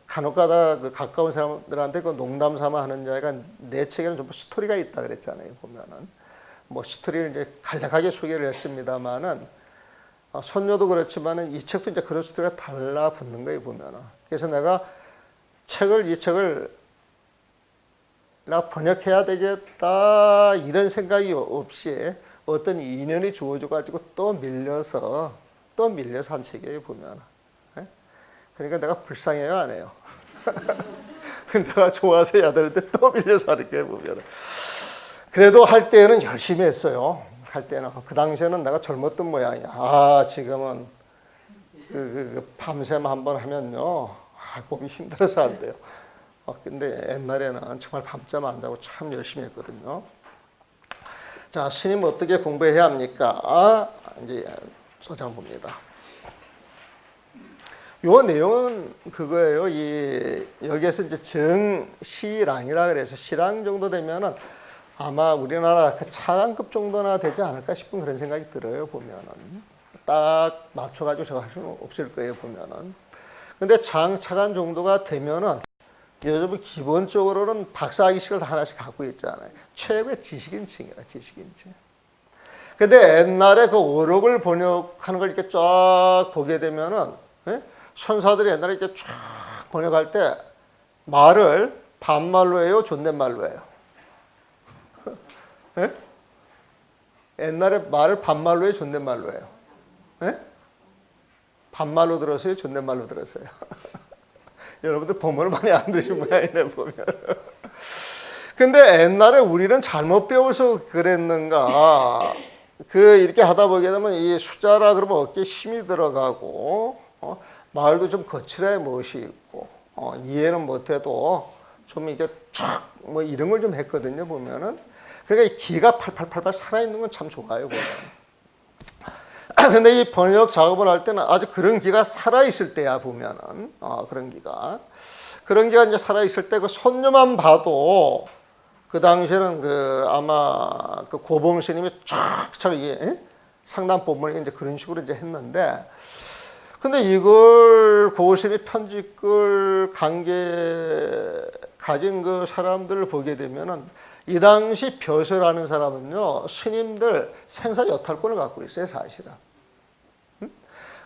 A: 간혹가다 그 가까운 사람들한테 그 농담 삼아 하는 자가 내 책에는 전부 스토리가 있다 그랬잖아요 보면은. 뭐 스토리를 이제 간략하게 소개를 했습니다만은 손녀도 그렇지만은 이 책도 이제 그런 스토리가 달라붙는 거예요 보면은. 그래서 내가 이 책을 나 번역해야 되겠다 이런 생각이 없이 어떤 인연이 주어져가지고 또 밀려서 한 책이에요 보면. 그러니까 내가 불쌍해요 안 해요? 내가 좋아서 해야 되는데 또 밀려서 하는 게 보면. 그래도 할 때는 열심히 했어요. 할 때는 그 당시에는 내가 젊었던 모양이야. 지금은 밤샘 한번 하면요 몸이 힘들어서 안 돼요. 근데 옛날에는 정말 밤잠 안 자고 참 열심히 했거든요. 자, 스님 어떻게 공부해야 합니까? 이제 소장 봅니다. 요 내용은 그거예요. 여기에서 이제 정시랑이라 그래서 시랑 정도 되면은 아마 우리나라 그 차관급 정도나 되지 않을까 싶은 그런 생각이 들어요, 보면은. 딱 맞춰가지고 저거 할 수는 없을 거예요, 보면은. 근데 차관 정도가 되면은 요즘은 기본적으로는 박사학위식을 하나씩 갖고 있잖아요. 최고의 지식인층이라, 지식인층. 근데 옛날에 그 어록을 번역하는 걸 이렇게 쫙 보게 되면은, 선사들이 옛날에 이렇게 쫙 번역할 때 말을 반말로 해요, 존댓말로 해요? 옛날에 말을 반말로 해요, 존댓말로 해요? 반말로 들었어요, 존댓말로 들었어요? 여러분들 본문을 많이 안 들으신 모양이네 보면. 근데 옛날에 우리는 잘못 배워서 그랬는가? 이렇게 하다 보게 되면 이 숫자라 그러면 어깨에 힘이 들어가고, 말도 좀 거칠어야 멋이 있고, 이해는 못해도 좀 이게 촥, 이런 걸 좀 했거든요, 보면은. 그러니까 이 기가 팔팔팔팔 살아있는 건 참 좋아요. 보면. 근데 이 번역 작업을 할 때는 아주 그런 기가 살아있을 때야 보면은 그런 기가 이제 살아있을 때 그 손녀만 봐도 그 당시에는 그 아마 그 고봉 스님이 쫙쫙 이게 상담 본문에 이제 그런 식으로 이제 했는데 근데 이걸 고봉 스님이 편집글 관계 가진 그 사람들을 보게 되면은 이 당시 벼슬하는 사람은요 스님들 생사 여탈권을 갖고 있어요 사실은.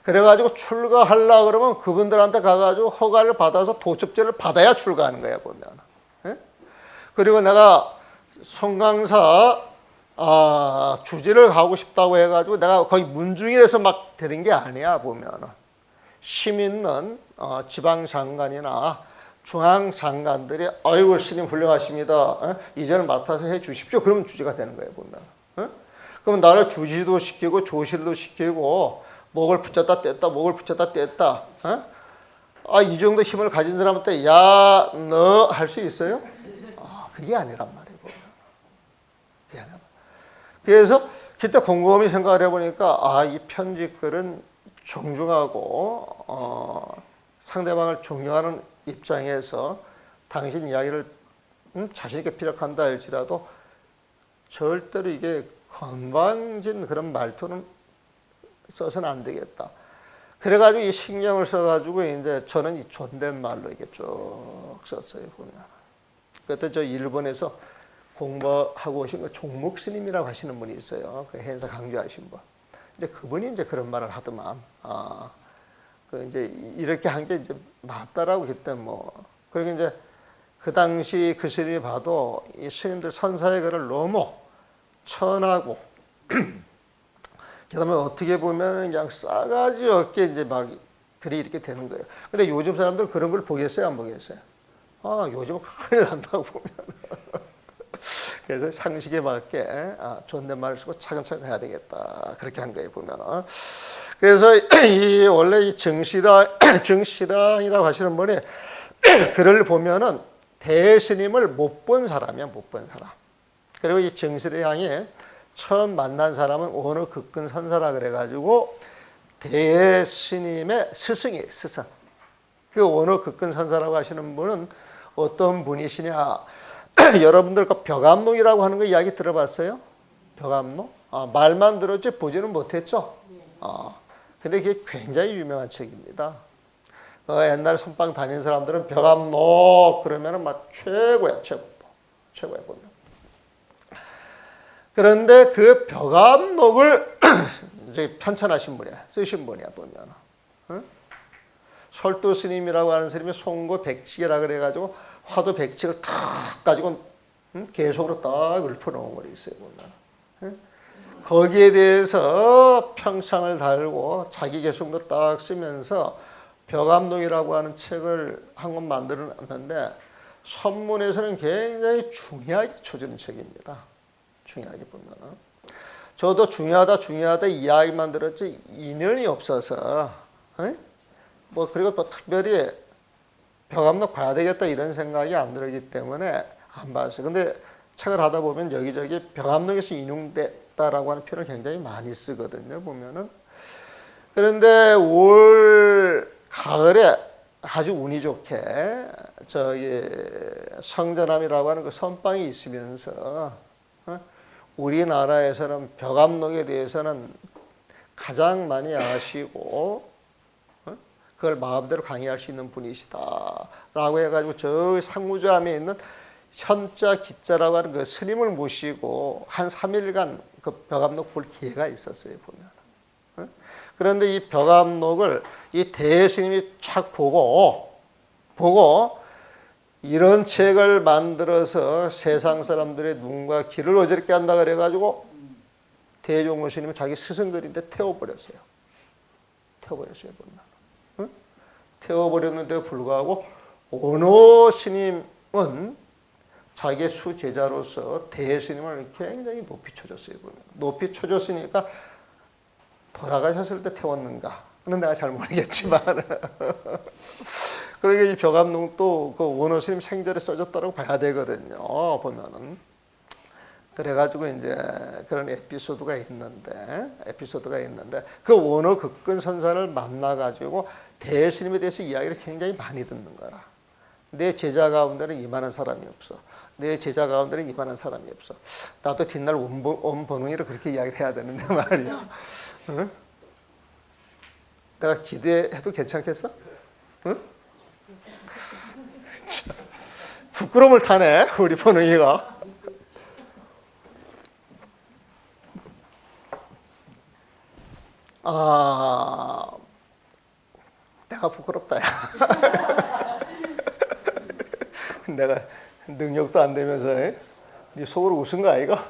A: 그래가지고 출가하려고 그러면 그분들한테 가가지고 허가를 받아서 도첩제를 받아야 출가하는 거야 보면. 그리고 내가 송강사 주지를 가고 싶다고 해가지고 내가 거기 문중일에서 막 되는 게 아니야 보면. 심 있는 지방 장관이나 중앙 장관들이 아이고 스님 훌륭하십니다. 이전을 맡아서 해 주십시오. 그러면 주지가 되는 거예요 보면. 그럼 나를 주지도 시키고 조실도 시키고 목을 붙였다 뗐다 목을 붙였다 뗐다. 이 정도 힘을 가진 사람한테 야 너 할 수 있어요? 그게 아니란 말이에요. 그게 아니란 말이에요. 그래서 그때 곰곰이 생각을 해보니까 이 편집글은 존중하고 상대방을 존경하는 입장에서 당신 이야기를 자신 있게 피력한다 할지라도 절대로 이게 건방진 그런 말투는 써서는 안 되겠다. 그래가지고 이 신경을 써가지고 이제 저는 이 존댓말로 이게 쭉 썼어요 보면. 그때 저 일본에서 공부하고 오신 거 종목 스님이라고 하시는 분이 있어요. 그 행사 강조하신 분. 이제 그분이 이제 그런 말을 하더만. 그 이제 이렇게 한 게 이제 맞다라고 그때 뭐. 그리고 이제 그 당시 그 스님이 봐도 이 스님들 선사의 글을 너무 천하고 그다음에 어떻게 보면 그냥 싸가지 없게 이제 막 글이 이렇게 되는 거예요. 근데 요즘 사람들은 그런 걸 보겠어요, 안 보겠어요? 요즘은 큰일 난다고 보면. 그래서 상식에 맞게 존댓말을 쓰고 차근차근 해야 되겠다. 그렇게 한 거예요, 보면. 그래서 이 원래 이 정실왕이라고 하시는 분이 글을 보면은 대스님을 못 본 사람이야, 못 본 사람. 그리고 이 정실왕이 처음 만난 사람은 어느 극근 선사라 그래가지고 대스님의 스승이에요, 스승. 그 어느 극근 선사라고 하시는 분은 어떤 분이시냐? 여러분들 그 벽암록이라고 하는 거 이야기 들어봤어요? 벽암록? 말만 들었지 보지는 못했죠? 근데 그게 굉장히 유명한 책입니다. 옛날에 선방 다닌 사람들은 벽암록 그러면은 막 최고야, 최고야 보면. 그런데 그 벽암록을 이제 편찬하신 분이야, 쓰신 분이야 보면. 설도 스님이라고 하는 스님이 송고 백칙이라 그래가지고 화도 백칙을 탁 가지고 계속으로 딱 읊어놓은 거 있어요 보면. 거기에 대해서 평창을 달고 자기 개성도 딱 쓰면서 벽암록이라고 하는 책을 한 권 만들어놨는데 선문에서는 굉장히 중요하게 쳐주는 책입니다. 중요하게 보면. 저도 중요하다 이야기만 들었지 인연이 없어서 뭐 그리고 또 특별히 벽암록 봐야 되겠다 이런 생각이 안 들기 때문에 안 봤어요. 근데 책을 하다 보면 여기저기 벽암록에서 인용됐다라고 하는 표현을 굉장히 많이 쓰거든요. 보면은. 그런데 올 가을에 아주 운이 좋게 저기 성전암이라고 하는 그 선방이 있으면서 우리나라에서는 벽암록에 대해서는 가장 많이 아시고 그걸 마음대로 강의할 수 있는 분이시다라고 해가지고 저 상무주암에 있는 현자 기자라고 하는 그 스님을 모시고 한 3일간 그 벽암록 볼 기회가 있었어요 보면. 그런데 이 벽암록을 이 대스님이 착 보고 이런 책을 만들어서 세상 사람들의 눈과 귀를 어지럽게 한다 그래가지고 대종원 스님은 자기 스승들인데 태워버렸어요. 보면. 태워버렸는데도 불구하고 오노 스님은 자기의 수제자로서 대스님을 굉장히 높이 쳐줬어요. 보면. 높이 쳐줬으니까 돌아가셨을 때 태웠는가? 그는 내가 잘 모르겠지만. 그러니까 이 벽암록도 그 원호 스님 생전에 써졌다고 봐야 되거든요. 보면은. 그래가지고 이제 그런 에피소드가 있는데 그 원어 극근선산을 만나가지고 대스님에 대해서 이야기를 굉장히 많이 듣는 거라. 내 제자 가운데는 이만한 사람이 없어. 내 제자 가운데는 이만한 사람이 없어. 나도 뒷날 원번웅이를 그렇게 이야기를 해야 되는데 말이야. 응? 내가 기대해도 괜찮겠어? 응? 부끄러움을 타네 우리 번웅이가. 아, 내가 부끄럽다. 내가 능력도 안 되면서 네 속으로 웃은 거 아이가?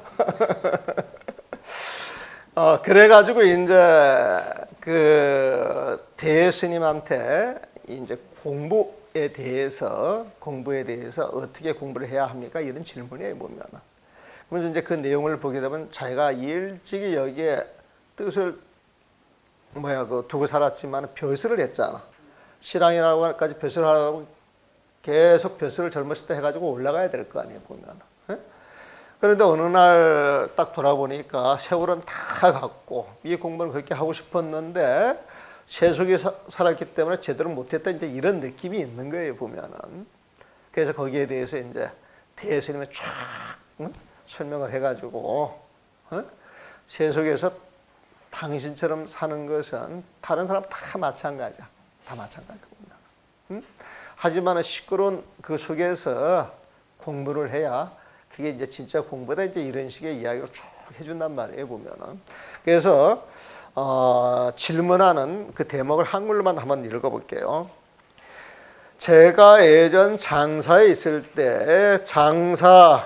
A: 그래가지고 이제 그 대스님한테 이제 공부에 대해서 어떻게 공부를 해야 합니까? 이런 질문이에요 보면. 그러면서 이제 그 내용을 보게 되면 자기가 일찍이 여기에 뜻을 두고 살았지만 벼슬을 했잖아. 신앙이라고까지 벼슬을 하고 계속 벼슬을 젊었을 때 해가지고 올라가야 될 거 아니에요 보면. 그런데 어느 날 딱 돌아보니까 세월은 다 갔고 이 공부를 그렇게 하고 싶었는데 세속에 살았기 때문에 제대로 못했다 이제 이런 느낌이 있는 거예요 보면은. 그래서 거기에 대해서 이제 대스님이 쫙 설명을 해가지고 세속에서 당신처럼 사는 것은 다른 사람 다 마찬가지야. 다 마찬가지구나. 하지만 시끄러운 그 속에서 공부를 해야 그게 이제 진짜 공부다. 이제 이런 식의 이야기를 쭉 해준단 말이에요 보면은. 그래서 질문하는 그 대목을 한글로만 한번 읽어볼게요. 제가 예전 장사에 있을 때 장사는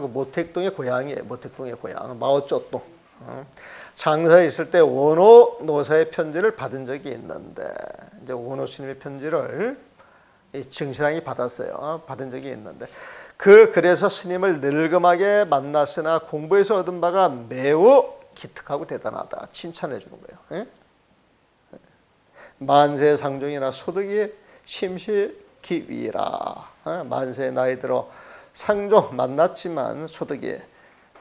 A: 그 모택동의 고향이에요. 모택동의 고향 마오쩌둥. 장사에 있을 때 원호 노사의 편지를 받은 적이 있는데 이제 원호 스님의 편지를 증신왕이 받은 적이 있는데 그래서 스님을 늙음하게 만났으나 공부에서 얻은 바가 매우 기특하고 대단하다. 칭찬해 주는 거예요. 만세 상종이나 소득이 심시기위라. 만세 나이 들어 상종 만났지만 소득이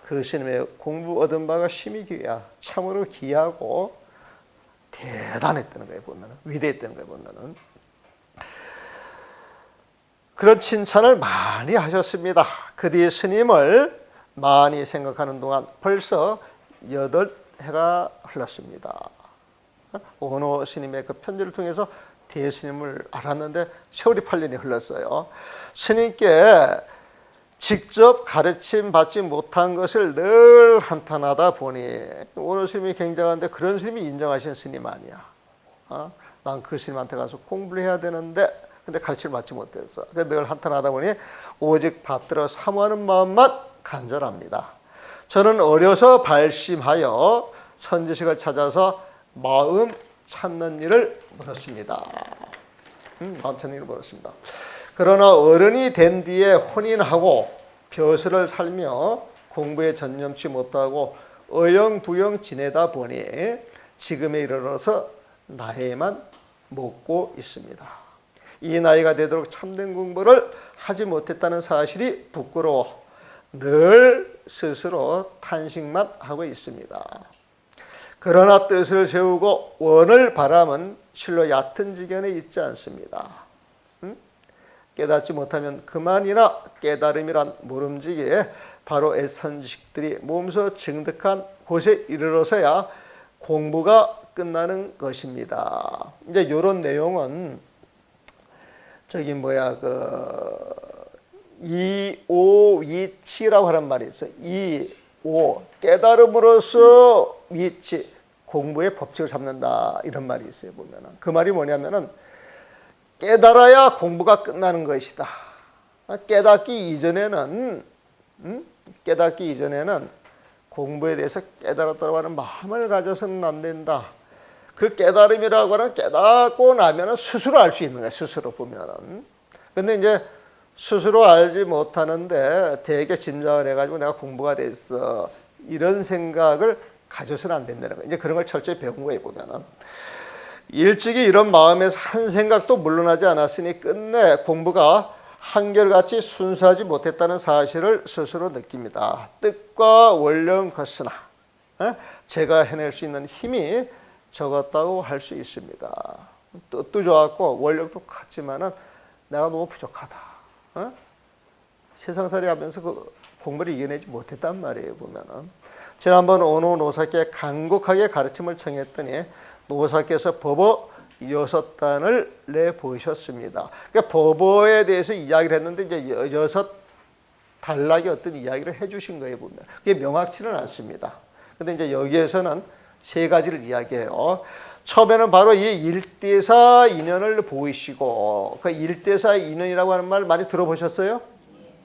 A: 그 스님의 공부 얻은 바가 심히 귀야. 참으로 귀하고 대단했다는 거예요 보면은. 위대했다는 거예요 보면은. 그런 칭찬을 많이 하셨습니다. 그 뒤에 스님을 많이 생각하는 동안 벌써 8해가 흘렀습니다. 원호 스님의 그 편지를 통해서 대스님을 알았는데 세월이 8년이 흘렀어요. 스님께 직접 가르침 받지 못한 것을 늘 한탄하다 보니 원호 스님이 굉장한데 그런 스님이 인정하신 스님 아니야. 난 그 스님한테 가서 공부를 해야 되는데 근데 가르침을 받지 못했어. 늘 한탄하다 보니 오직 받들어 사모하는 마음만 간절합니다. 저는 어려서 발심하여 선지식을 찾아서 마음 찾는 일을 벌였습니다. 마음 찾는 일을 벌였습니다. 그러나 어른이 된 뒤에 혼인하고 벼슬을 살며 공부에 전념치 못하고 어영부영 지내다 보니 지금에 이르러서 나이만 먹고 있습니다. 이 나이가 되도록 참된 공부를 하지 못했다는 사실이 부끄러워 늘 스스로 탄식만 하고 있습니다. 그러나 뜻을 세우고 원을 바람은 실로 얕은 지경에 있지 않습니다. 깨닫지 못하면 그만이나 깨달음이란 모름지기에 바로 애선지식들이 몸소 증득한 곳에 이르러서야 공부가 끝나는 것입니다. 이제 이런 내용은 이오위치라고 하는 말이 있어요. 이오 깨달음으로써 위치 공부의 법칙을 잡는다 이런 말이 있어요 보면은. 그 말이 뭐냐면은 깨달아야 공부가 끝나는 것이다. 깨닫기 이전에는 공부에 대해서 깨달았다고 하는 마음을 가져서는 안 된다. 그 깨달음이라고 하는 깨닫고 나면은 스스로 알 수 있는 거야. 스스로 보면은. 근데 이제 스스로 알지 못하는데 되게 짐작을 해가지고 내가 공부가 됐어. 이런 생각을 가져서는 안 된다는 거야. 이제 그런 걸 철저히 배운 거예요 보면은. 일찍이 이런 마음에서 한 생각도 물러나지 않았으니 끝내 공부가 한결같이 순수하지 못했다는 사실을 스스로 느낍니다. 뜻과 원령은 같으나 제가 해낼 수 있는 힘이 적었다고 할 수 있습니다. 뜻도 좋았고 원력도 같지만은 내가 너무 부족하다. 세상살이 하면서 그 공부를 이겨내지 못했단 말이에요. 보면은 지난번 오노 노사께 간곡하게 가르침을 청했더니 노사께서 법어 6단을 내보셨습니다. 그러니까 법어에 대해서 이야기를 했는데 이제 6단락의 어떤 이야기를 해주신 거예요. 보면 그게 명확치는 않습니다. 근데 이제 여기에서는 3가지를 이야기해요. 처음에는 바로 이 일대사 인연을 보이시고, 그 일대사 인연이라고 하는 말 많이 들어보셨어요?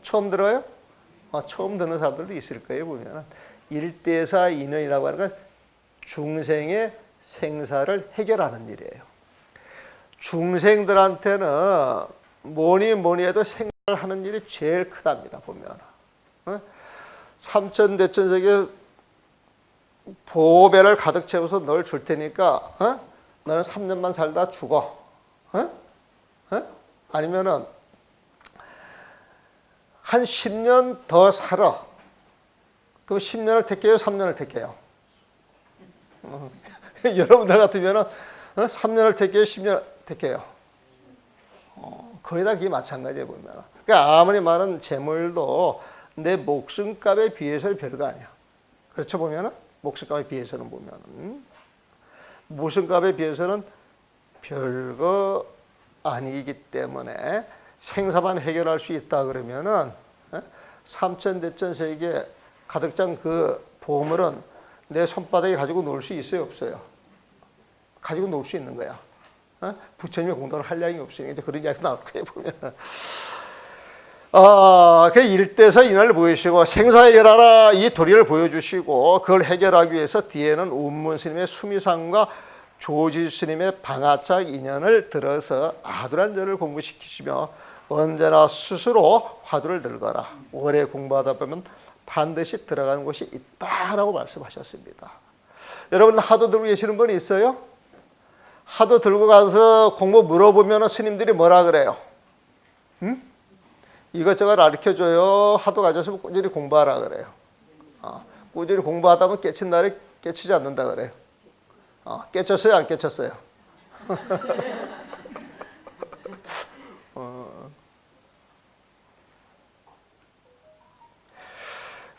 A: 처음 들어요? 처음 듣는 사람들도 있을 거예요. 보면 일대사 인연이라고 하는 건 중생의 생사를 해결하는 일이에요. 중생들한테는 뭐니 해도 생사를 하는 일이 제일 크답니다. 보면 삼천대천세계 보배를 가득 채워서 널 줄 테니까 너는 3년만 살다 죽어. 아니면은 한 10년 더 살아. 그럼 10년을 택해요? 3년을 택해요? 여러분들 같으면은 3년을 택해요? 10년을 택해요? 거의 다 그게 마찬가지예요. 보면. 그러니까 아무리 많은 재물도 내 목숨값에 비해서는 별거 아니야. 그렇죠? 보면은 목숨값에 비해서는 보면은 목숨값에 비해서는 별거 아니기 때문에 생사만 해결할 수 있다 그러면은 삼천대천세계 가득 찬 그 보물은 내 손바닥에 가지고 놀 수 있어요? 없어요? 가지고 놀 수 있는 거야. 부처님의 공덕을 한량이 없으니까 이제 그런 이야기 나올 거예요. 보면. 그 일대사 인연을 보이시고 생사 해결하라 이 도리를 보여주시고 그걸 해결하기 위해서 뒤에는 운문 스님의 수미상과 조지 스님의 방아착 인연을 들어서 아두란절을 공부시키시며 언제나 스스로 화두를 들거라. 오래 공부하다 보면 반드시 들어가는 곳이 있다라고 말씀하셨습니다. 여러분 하도 들고 계시는 분 있어요? 하도 들고 가서 공부 물어보면 스님들이 뭐라 그래요? 이것저것 가르쳐줘요. 하도 가져서 꾸준히 공부하라 그래요. 꾸준히 공부하다 보면 깨친 날에 깨치지 않는다 그래요. 깨쳤어요? 안 깨쳤어요?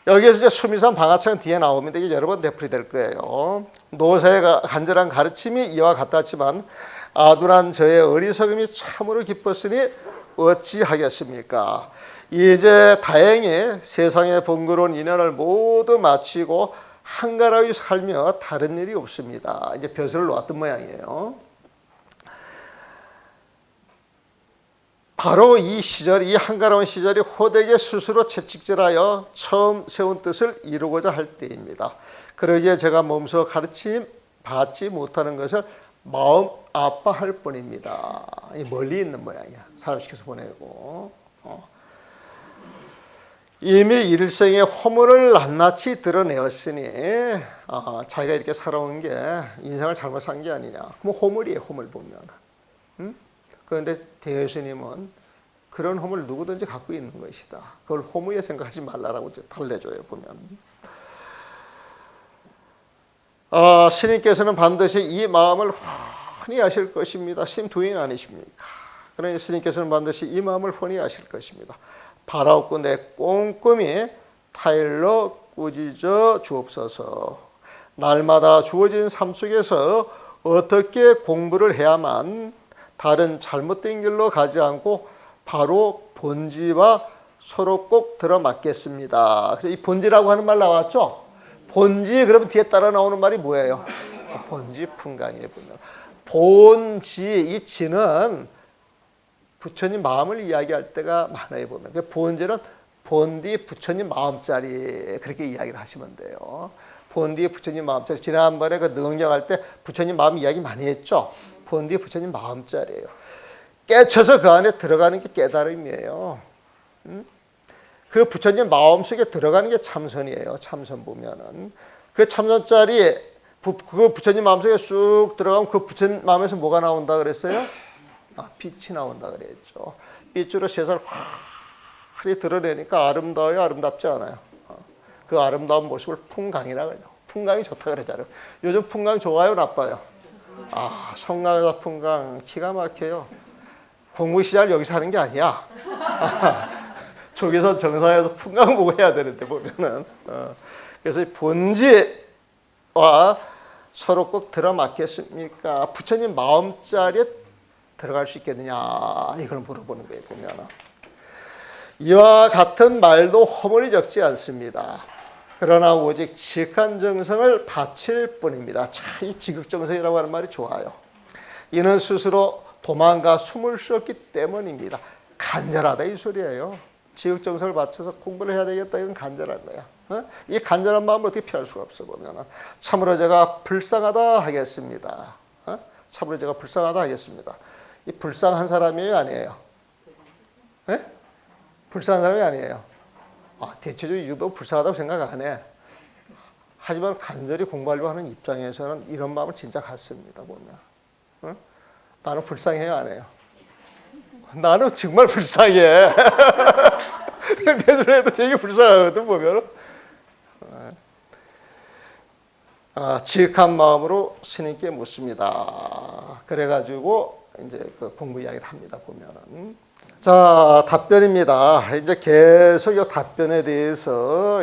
A: 여기에서 이제 수미산 방아차는 뒤에 나옵니다. 이게 여러 번 되풀이 될 거예요. 노사의 간절한 가르침이 이와 같았지만 아둔한 저의 어리석음이 참으로 기뻤으니 어찌하겠습니까? 이제 다행히 세상의 번거로운 인연을 모두 마치고 한가라히 살며 다른 일이 없습니다. 이제 벼슬을 놓았던 모양이에요. 바로 이 시절, 이 한가로운 시절이 호되게 스스로 채찍질하여 처음 세운 뜻을 이루고자 할 때입니다. 그러기에 제가 몸소 가르침 받지 못하는 것을 마음 아파할 뿐입니다. 멀리 있는 모양이야. 사람 시켜서 보내고. 이미 일생의 허물을 낱낱이 드러내었으니 자기가 이렇게 살아온 게 인생을 잘못 산 게 아니냐. 그럼 허물이에요. 허물 보면. 그런데 대여스님은 그런 허물을 누구든지 갖고 있는 것이다. 그걸 허무에 생각하지 말라라고 달래줘요. 보면. 스님께서는 반드시 이 마음을 훤히 아실 것입니다. 스님 두인 아니십니까? 그러니 스님께서는 반드시 이 마음을 훤히 아실 것입니다. 바라옵고 내 꼼꼼히 타일러 꾸짖어 주옵소서. 날마다 주어진 삶 속에서 어떻게 공부를 해야만 다른 잘못된 길로 가지 않고 바로 본지와 서로 꼭 들어맞겠습니다. 그래서 이 본지라고 하는 말 나왔죠? 본지 그러면 뒤에 따라 나오는 말이 뭐예요? 본지 풍강에 보면 본지 이 지는 부처님 마음을 이야기할 때가 많아요. 보면 본지는 본디 부처님 마음자리 그렇게 이야기를 하시면 돼요. 본디 부처님 마음자리 지난번에 그 능경할 때 부처님 마음 이야기 많이 했죠? 본디 부처님 마음자리예요. 깨쳐서 그 안에 들어가는 게 깨달음이에요. 그 부처님 마음속에 들어가는 게 참선이에요. 참선 보면은 그 참선자리 그 부처님 마음속에 쑥 들어가면 그 부처님 마음에서 뭐가 나온다 그랬어요? 빛이 나온다 그랬죠. 빛으로 세상을 확히 드러내니까 아름다워요, 아름답지 않아요? 그 아름다운 모습을 풍광이라고 해요. 풍광이 좋다 그러잖아요. 요즘 풍광 좋아요, 나빠요? 성남에서 풍광 기가 막혀요. 공무 시절 여기서 하는 게 아니야. 저기서 정상에서 풍광 보고 해야 되는데 보면은. 그래서 본질과 서로 꼭 들어맞겠습니까? 부처님 마음자리에 들어갈 수 있겠느냐, 이걸 물어보는 거예요, 보면은. 이와 같은 말도 허물이 적지 않습니다. 그러나 오직 지극한 정성을 바칠 뿐입니다. 참, 이 지극정성이라고 하는 말이 좋아요. 이는 스스로 도망가 숨을 수 없기 때문입니다. 간절하다 이 소리예요. 지극정성을 바쳐서 공부를 해야 되겠다, 이건 간절한 거야. 이 간절한 마음을 어떻게 피할 수가 없어 보면. 참으로 제가 불쌍하다 하겠습니다. 참으로 제가 불쌍하다 하겠습니다. 이 불쌍한 사람이에요, 아니에요? 불쌍한 사람이 아니에요. 대체적으로 유독 불쌍하다고 생각 안 해. 하지만 간절히 공부하려고 하는 입장에서는 이런 마음을 진짜 갖습니다, 보면. 나는 불쌍해요, 안 해요? 나는 정말 불쌍해. 내 눈에도 되게 불쌍하거든, 보면. 지극한 마음으로 스님께 묻습니다. 그래가지고 이제 그 공부 이야기를 합니다, 보면은. 자, 답변입니다. 이제 계속 이 답변에 대해서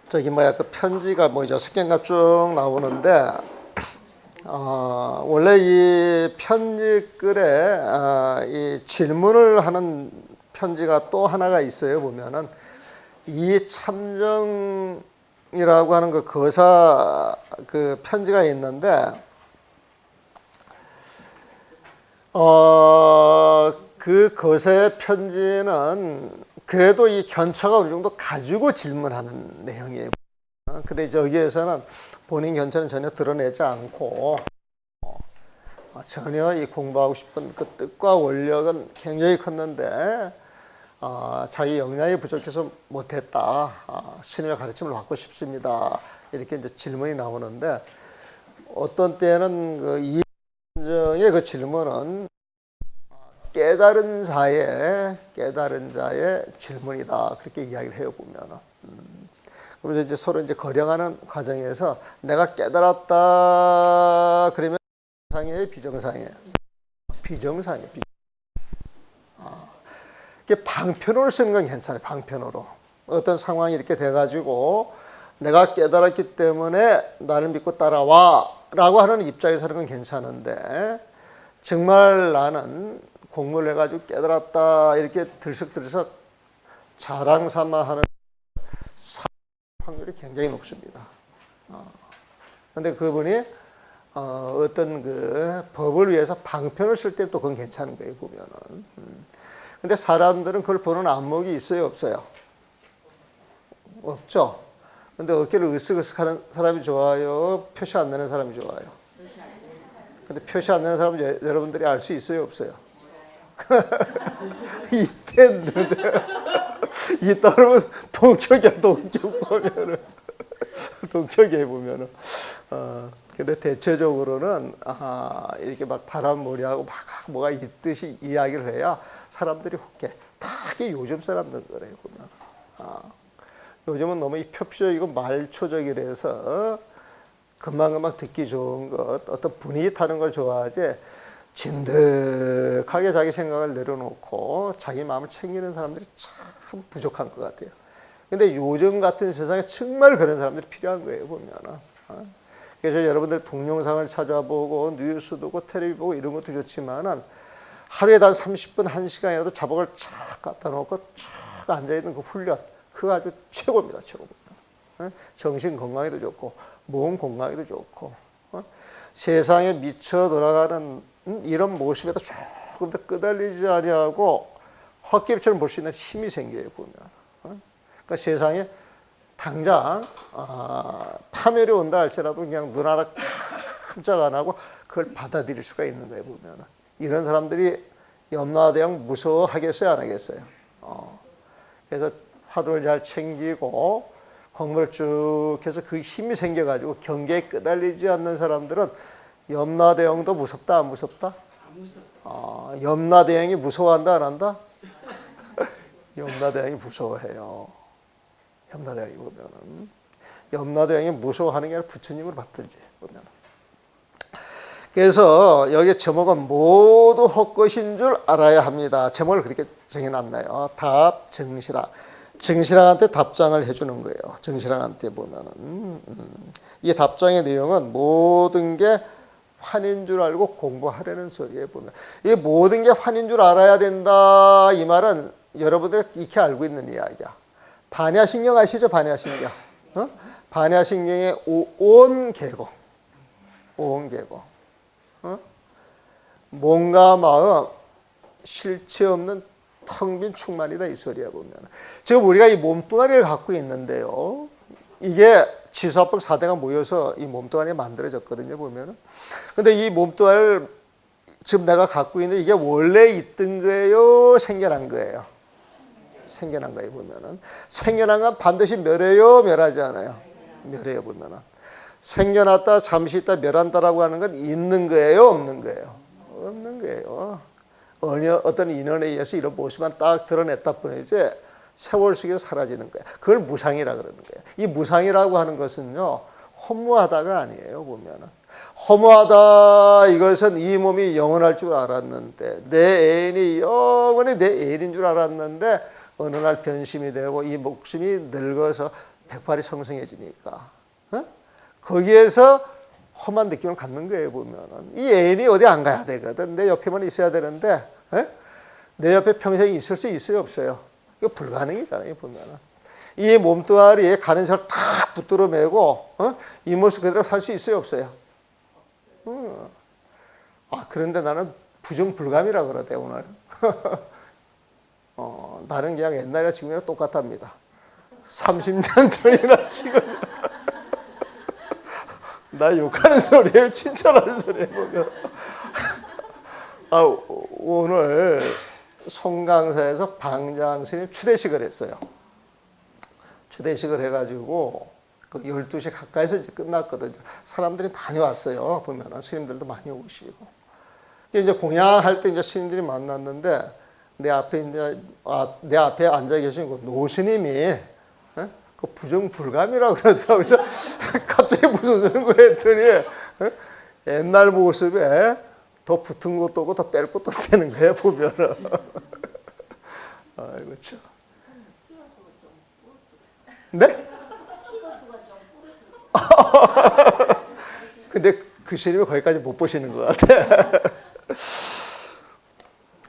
A: 저기 그 편지가 뭐 6개인가 쭉 나오는데, 원래 이 편지글에 이 질문을 하는 편지가 또 하나가 있어요, 보면은. 이 참정이라고 하는 그 거사 그 편지가 있는데, 그 거사의 편지는 그래도 이 견처가 어느 정도 가지고 질문하는 내용이에요. 근데 저기에서는 본인 견처는 전혀 드러내지 않고, 전혀 이 공부하고 싶은 그 뜻과 원력은 굉장히 컸는데, 자기 역량이 부족해서 못했다. 스님의 가르침을 받고 싶습니다. 이렇게 이제 질문이 나오는데, 어떤 때는 그 이정의 그 질문은 깨달은 자의 질문이다. 그렇게 이야기를 해요, 보면은. 그래서 이제 서로 이제 거령하는 과정에서 내가 깨달았다. 그러면 정상이에요, 비정상이에요? 비정상이에요. 이게 방편으로 쓰는 건 괜찮아요. 방편으로. 어떤 상황이 이렇게 돼가지고 내가 깨달았기 때문에 나를 믿고 따라와 라고 하는 입장에서 하는 건 괜찮은데, 정말 나는 공부를 해가지고 깨달았다 이렇게 들썩들썩 자랑 삼아 하는 확률이 굉장히 높습니다. 그런데 그분이 어떤 그 법을 위해서 방편을 쓸 때 또 그건 괜찮은 거예요, 보면은. 근데 사람들은 그걸 보는 안목이 있어요, 없어요? 없죠. 근데 어깨를 으쓱으쓱 하는 사람이 좋아요? 표시 안 내는 사람이 좋아요? 근데 표시 안 내는 사람은 여러분들이 알 수 있어요, 없어요? 이때인데 이따 그러면 동격이야, 동격 보면은. 동격에 보면은. 근데 대체적으로는 이렇게 막 바람머리하고 막 뭐가 있듯이 이야기를 해야 사람들이 혹해. 다 이게 요즘 사람들 그래요, 보면. 요즘은 너무 이 표피적이고 말초적이라서 금방금방 듣기 좋은 것, 어떤 분위기 타는 걸 좋아하지, 진득하게 자기 생각을 내려놓고 자기 마음을 챙기는 사람들이 참 부족한 것 같아요. 근데 요즘 같은 세상에 정말 그런 사람들이 필요한 거예요, 보면은. 그래서 여러분들 동영상을 찾아보고 뉴스도 보고 텔레비 보고 이런 것도 좋지만은 하루에 단 30분, 1시간이라도 자복을 쫙 갖다 놓고 쫙 앉아있는 그 훈련, 그거 아주 최고입니다, 최고. 정신 건강에도 좋고 몸 건강에도 좋고, 세상에 미쳐 돌아가는 이런 모습에도 조금 더 끄달리지 아니하고 헛개비처럼 볼 수 있는 힘이 생겨요, 보면. 그러니까 세상에 당장 파멸이 온다 할지라도 그냥 눈 하나 깜짝 안 하고 그걸 받아들일 수가 있는 거예요, 보면. 이런 사람들이 염라대왕 무서워하겠어요, 안 하겠어요? 그래서 화두를 잘 챙기고 공부를 쭉 해서 그 힘이 생겨가지고 경계에 끄달리지 않는 사람들은 염라대왕도 무섭다, 안 무섭다? 염라대왕이 무서워한다 안 한다? 염라대왕이 무서워해요. 염라대왕이 보면은 염라대왕이 무서워하는 게 아니라 부처님을 받든지 보면. 그래서 여기 제목은 모두 헛것인 줄 알아야 합니다. 제목을 그렇게 정해놨나요? 답 정실학. 정실학한테 답장을 해주는 거예요. 정실학한테 보면은 이 답장의 내용은 모든 게 환인 줄 알고 공부하려는 소리에 보면 이 모든 게 환인 줄 알아야 된다. 이 말은 여러분들 익히 알고 있는 이야기야. 반야신경 아시죠? 반야신경. 반야신경의 오온계공. 오온계공. 몸과 마음 실체 없는 텅 빈 충만이다 이 소리야 보면. 지금 우리가 이 몸뚱아리를 갖고 있는데요. 이게 지수합법 4대가 모여서 이 몸뚱아리 만들어졌거든요 보면은. 근데 이 몸뚱아리를 지금 내가 갖고 있는 이게 원래 있던 거예요? 생겨난 거예요? 생겨난 거예요 보면은. 생겨난 건 반드시 멸해요? 멸하지 않아요? 멸해요 보면은. 생겨났다 잠시 있다 멸한다라고 하는 건 있는 거예요? 없는 거예요? 없는 거예요. 어떤 인연에 의해서 이런 모습만 딱 드러냈다 뿐이지 세월 속에서 사라지는 거예요. 그걸 무상이라 그러는 거예요. 이 무상이라고 하는 것은요 허무하다가 아니에요 보면은. 허무하다 이것은 이 몸이 영원할 줄 알았는데 내 애인이 영원히 내 애인인 줄 알았는데 어느 날 변심이 되고 이 목숨이 늙어서 백발이 성성해지니까 거기에서 험한 느낌을 갖는 거예요 보면은. 이 애인이 어디 안 가야 되거든. 내 옆에만 있어야 되는데 내 옆에 평생 있을 수 있어요 없어요? 이거 불가능이잖아요 보면은. 이 몸뚱아리에 가는 살 탁 붙들어 매고 이 모습 그대로 살 수 있어요 없어요? 그런데 나는 부정불감이라 그러대 오늘. 나는 그냥 옛날이나 지금이나 똑같답니다. 30년 전이나 지금. 나 욕하는 소리예요? 칭찬하는 소리예요? 보면. 오늘 송강사에서 방장 스님 추대식을 했어요. 추대식을 해가지고 그 12시 가까이서 이제 끝났거든요. 사람들이 많이 왔어요. 보면은 스님들도 많이 오시고. 이제 공양할 때 이제 스님들이 만났는데 내 앞에 앉아 계신 그 노스님이 그 부정불감이라고 그러더라고요. 그래서 갑자기 무슨 소리인 거 했더니 옛날 모습에 더 붙은 것도 없고 더 뺄 것도 없다는 거예요 보면은. 아이고 참. 네? 근데 그 스님이 거기까지 못 보시는 것 같아.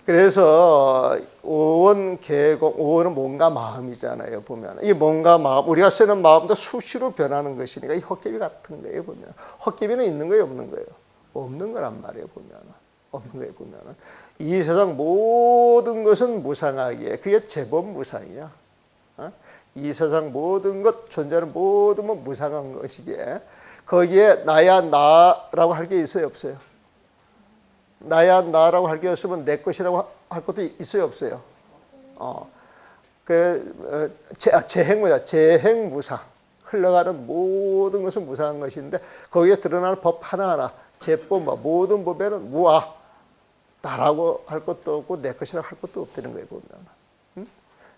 A: 그래서 오원계공, 오원은 몸과 마음이잖아요 보면. 이 몸과 마음, 우리가 쓰는 마음도 수시로 변하는 것이니까 이 헛개비 같은 거예요 보면. 헛개비는 있는 거예요 없는 거예요? 없는 거란 말이에요 보면. 없는 거예요 보면. 이 세상 모든 것은 무상하기에 그게 제법 무상이야. 이 세상 모든 것, 존재하는 모든 건 무상한 것이기에 거기에 나야 나라고 할 게 있어요 없어요? 나야 나라고 할 게 없으면 내 것이라고 할 것도 있어요 없어요? 재행무사, 재행무상. 흘러가는 모든 것은 무상한 것인데 거기에 드러나는 법 하나하나, 제법, 모든 법에는 무아. 나라고 할 것도 없고 내 것이라고 할 것도 없다는 거예요 보면.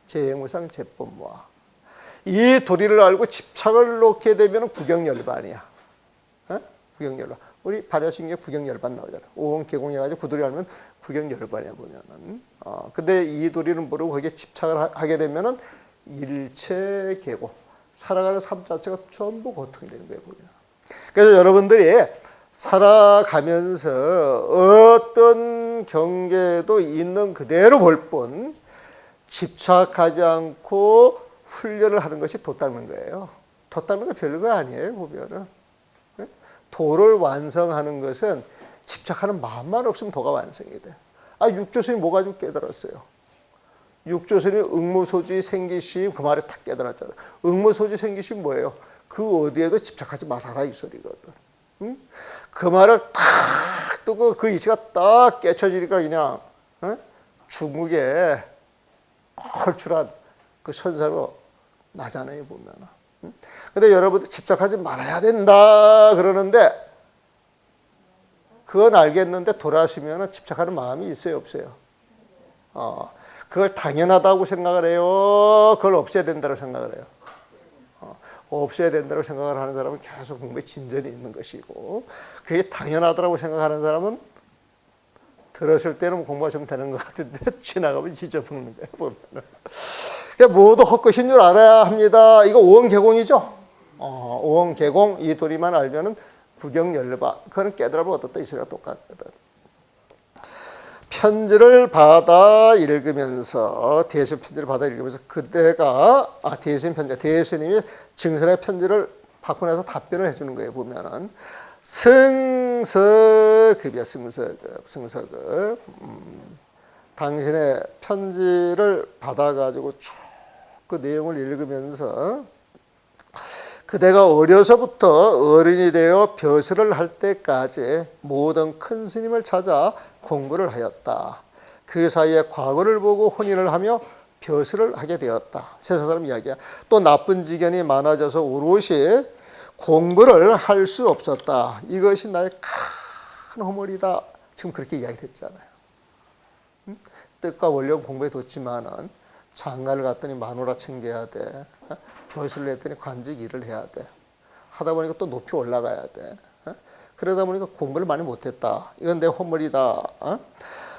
A: 재행무상, 제법, 무아. 이 도리를 알고 집착을 놓게 되면 구경열반이야. 구경열반. 우리 반야신경 구경열반 나오잖아. 오원계공해가지고 그 도리 알면 구경열반이야 보면은. 근데 이 도리를 모르고 거기에 집착을 하게 되면은 일체계고 살아가는 삶 자체가 전부 고통이 되는 거예요 보면. 그래서 여러분들이 살아가면서 어떤 경계도 있는 그대로 볼 뿐 집착하지 않고 훈련을 하는 것이 도 닦는 거예요. 도 닦는 거 별거 아니에요 보면은. 도를 완성하는 것은 집착하는 마음만 없으면 도가 완성이 돼. 육조스님이 뭐 가지고 깨달았어요? 육조스님이 응무소지 생기심 그 말에 딱 깨달았잖아요. 응무소지 생기심 뭐예요? 그 어디에도 집착하지 말아라 이 소리거든. 그 말을 탁 뜨고 그 이치가 딱 깨쳐지니까 그냥 중국에 컬출한 그 선사로 나잖아요 보면은. 근데 여러분들 집착하지 말아야 된다 그러는데 그건 알겠는데 돌아서면 집착하는 마음이 있어요, 없어요? 그걸 당연하다고 생각을 해요? 그걸 없애야 된다고 생각을 해요? 없애야 된다고 생각을 하는 사람은 계속 공부에 진전이 있는 것이고, 그게 당연하다고 생각하는 사람은 들었을 때는 공부가 좀 되는 것 같은데 지나가면 잊어먹는 거예요, 보면은. 그러니까 모두 헛것인 줄 알아야 합니다. 이거 오언개공이죠? 오언개공, 이 도리만 알면은 구경열봐. 그거는 깨달으면 어떻다, 이 소리가 똑같거든. 편지를 받아 읽으면서, 대신 편지를 받아 읽으면서 그때가, 대신님이 증선의 편지를 받고 나서 답변을 해주는 거예요, 보면은. 승서급이야, 승서급. 당신의 편지를 받아가지고 쭉 그 내용을 읽으면서 그대가 어려서부터 어른이 되어 벼슬을 할 때까지 모든 큰 스님을 찾아 공부를 하였다. 그 사이에 과거를 보고 혼인을 하며 벼슬을 하게 되었다. 세상 사람 이야기야. 또 나쁜 지견이 많아져서 오롯이 공부를 할 수 없었다. 이것이 나의 큰 허물이다. 지금 그렇게 이야기를 했잖아요. 뜻과 원령 공부에 뒀지만은 장가를 갔더니 마누라 챙겨야 돼. 벼슬을 했더니 관직 일을 해야 돼. 하다 보니까 또 높이 올라가야 돼. 그러다 보니까 공부를 많이 못했다. 이건 내 허물이다.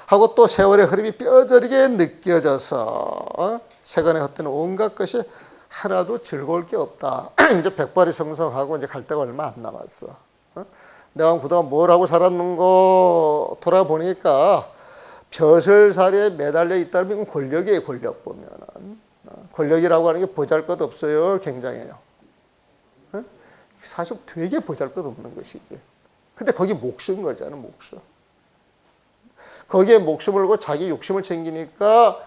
A: 하고 또 세월의 흐름이 뼈저리게 느껴져서 세간에 헛되는 온갖 것이 하나도 즐거울 게 없다. 이제 백발이 성성하고 이제 갈 데가 얼마 안 남았어. 내가 그동안 뭘 하고 살았는고 돌아보니까 벼슬살이에 매달려 있다면 권력이에요, 권력 보면은. 권력이라고 하는 게 보잘것 없어요, 굉장해요. 사실 되게 보잘것 없는 것이지. 근데 거기 목숨 걸잖아, 목숨. 거기에 목숨을 걸고 자기 욕심을 챙기니까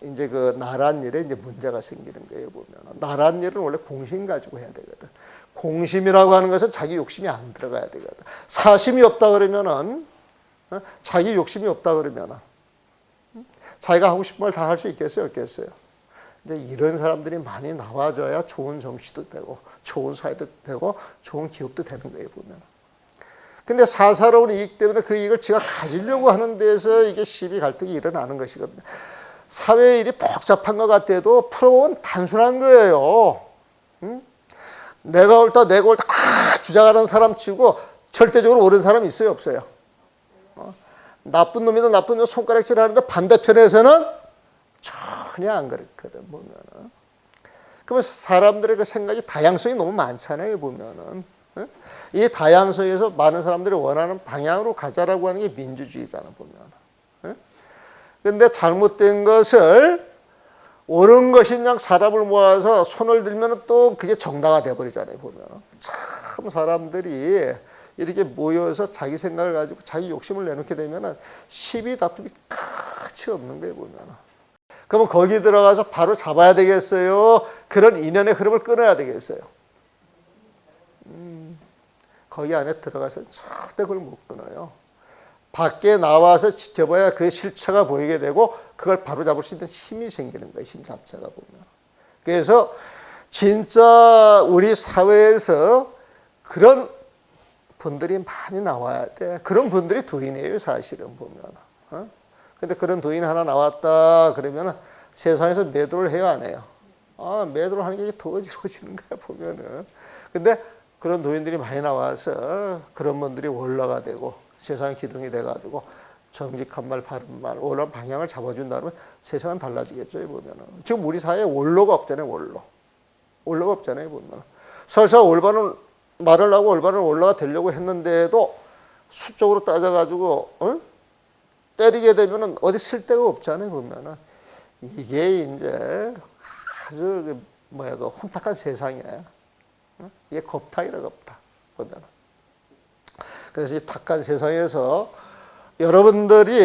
A: 이제 그 나란 일에 이제 문제가 생기는 거예요, 보면. 나란 일은 원래 공심 가지고 해야 되거든. 공심이라고 하는 것은 자기 욕심이 안 들어가야 되거든. 사심이 없다 그러면은, 자기 욕심이 없다 그러면은, 자기가 하고 싶은 걸 다 할 수 있겠어요, 없겠어요? 근데 이런 사람들이 많이 나와줘야 좋은 정치도 되고, 좋은 사회도 되고, 좋은 기업도 되는 거예요, 보면. 근데 사사로운 이익 때문에 그 이익을 지가 가지려고 하는 데서 이게 시비 갈등이 일어나는 것이거든요. 사회 일이 복잡한 것 같아도 풀어보면 단순한 거예요. 내가 옳다, 내가 옳다 주장하는 사람 치고 절대적으로 옳은 사람이 있어요, 없어요? 나쁜 놈이든 나쁜 놈 손가락질 하는데 반대편에서는 전혀 안 그렇거든, 보면은. 그러면 사람들의 그 생각이 다양성이 너무 많잖아요, 보면은. 이 다양성에서 많은 사람들이 원하는 방향으로 가자라고 하는 게 민주주의잖아, 보면. 근데 잘못된 것을 옳은 것인 양 사람을 모아서 손을 들면 또 그게 정당화 돼버리잖아요, 보면. 참 사람들이 이렇게 모여서 자기 생각을 가지고 자기 욕심을 내놓게 되면 시비 다툼이 끝이 없는 거예요, 보면. 그러면 거기 들어가서 바로 잡아야 되겠어요? 그런 인연의 흐름을 끊어야 되겠어요? 거기 안에 들어가서 절대 그걸 못 끊어요. 밖에 나와서 지켜봐야 그 실체가 보이게 되고 그걸 바로잡을 수 있는 힘이 생기는 거예요. 힘 자체가 보면. 그래서 진짜 우리 사회에서 그런 분들이 많이 나와야 돼. 그런 분들이 도인이에요, 사실은 보면. 근데 그런 도인 하나 나왔다 그러면 세상에서 매도를 해요, 안 해요? 매도를 하는 게 더 어지러워지는 거야, 보면은. 근데 그런 도인들이 많이 나와서 그런 분들이 원로가 되고 세상의 기둥이 돼가지고 정직한 말, 바른 말, 옳은 방향을 잡아준다면 세상은 달라지겠죠, 보면은. 지금 우리 사회에 원로가 없잖아요, 원로. 원로가 없잖아요, 보면. 설사 올바른 말을 하고 올바른 원로가 되려고 했는데도 수적으로 따져가지고, 때리게 되면은 어디 쓸 데가 없잖아요, 보면은. 이게 이제 아주 그 혼탁한 세상이에요. 이게 겁탁이라 겁탁, 보면. 그래서 이 탁한 세상에서 여러분들이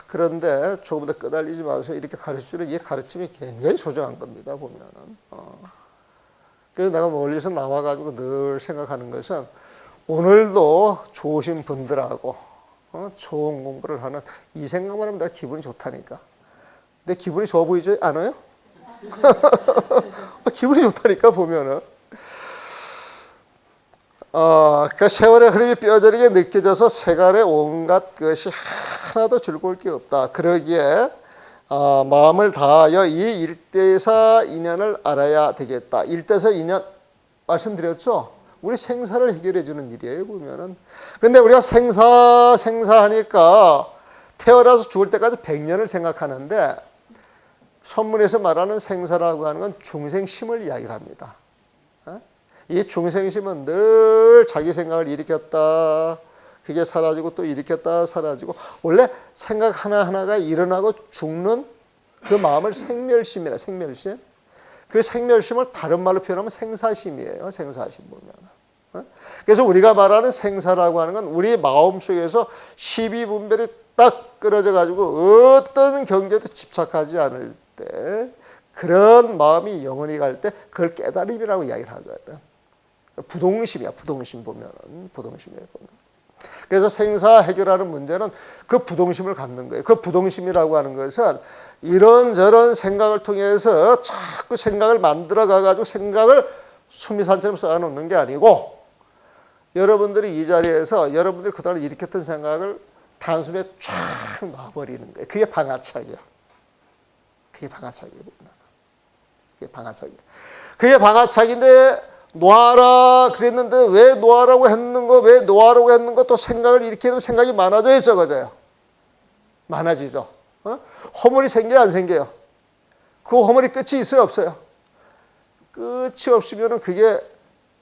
A: 그런데 조금 더 끄달리지 마세요. 이렇게 가르치는 이 가르침이 굉장히 소중한 겁니다, 보면은. 그래서 내가 멀리서 나와가지고 늘 생각하는 것은 오늘도 좋으신 분들하고 좋은 공부를 하는 이 생각만 하면 내가 기분이 좋다니까. 내 기분이 좋아 보이지 않아요? 기분이 좋다니까, 보면은. 그 세월의 흐름이 뼈저리게 느껴져서 세간의 온갖 것이 하나도 즐거울 게 없다. 그러기에 마음을 다하여 이 일대사 인연을 알아야 되겠다. 일대사 인연 말씀드렸죠? 우리 생사를 해결해 주는 일이에요, 보면은. 근데 우리가 생사하니까 태어나서 죽을 때까지 100년을 생각하는데 선문에서 말하는 생사라고 하는 건 중생심을 이야기를 합니다. 이 중생심은 늘 자기 생각을 일으켰다. 그게 사라지고 또 일으켰다 사라지고. 원래 생각 하나하나가 일어나고 죽는 그 마음을 생멸심이라, 생멸심. 그 생멸심을 다른 말로 표현하면 생사심이에요. 생사심 보면. 그래서 우리가 말하는 생사라고 하는 건 우리 마음속에서 십이분별이 딱 끊어져 가지고 어떤 경계도 집착하지 않을 때, 그런 마음이 영원히 갈 때 그걸 깨달음이라고 이야기를 하거든. 부동심이야. 부동심 보면은. 부동심이에요. 보면. 그래서 생사 해결하는 문제는 그 부동심을 갖는 거예요. 그 부동심이라고 하는 것은 이런저런 생각을 통해서 자꾸 생각을 만들어 가가지고 생각을 수미산처럼 쌓아놓는 게 아니고, 여러분들이 이 자리에서 여러분들이 그동안 일으켰던 생각을 단숨에 쫙 놔버리는 거예요. 그게 방아착이야. 그게 방아착이에요. 그게 방아착이야. 그게 방아착인데 놓아라 그랬는데 왜 놓아라고 했는거, 왜 놓아라고 했는거, 또 생각을 일으키면 생각이 많아져 있어. 그죠? 많아지죠. 허물이 생겨요, 안 생겨요? 그 허물이 끝이 있어요, 없어요? 끝이 없으면 그게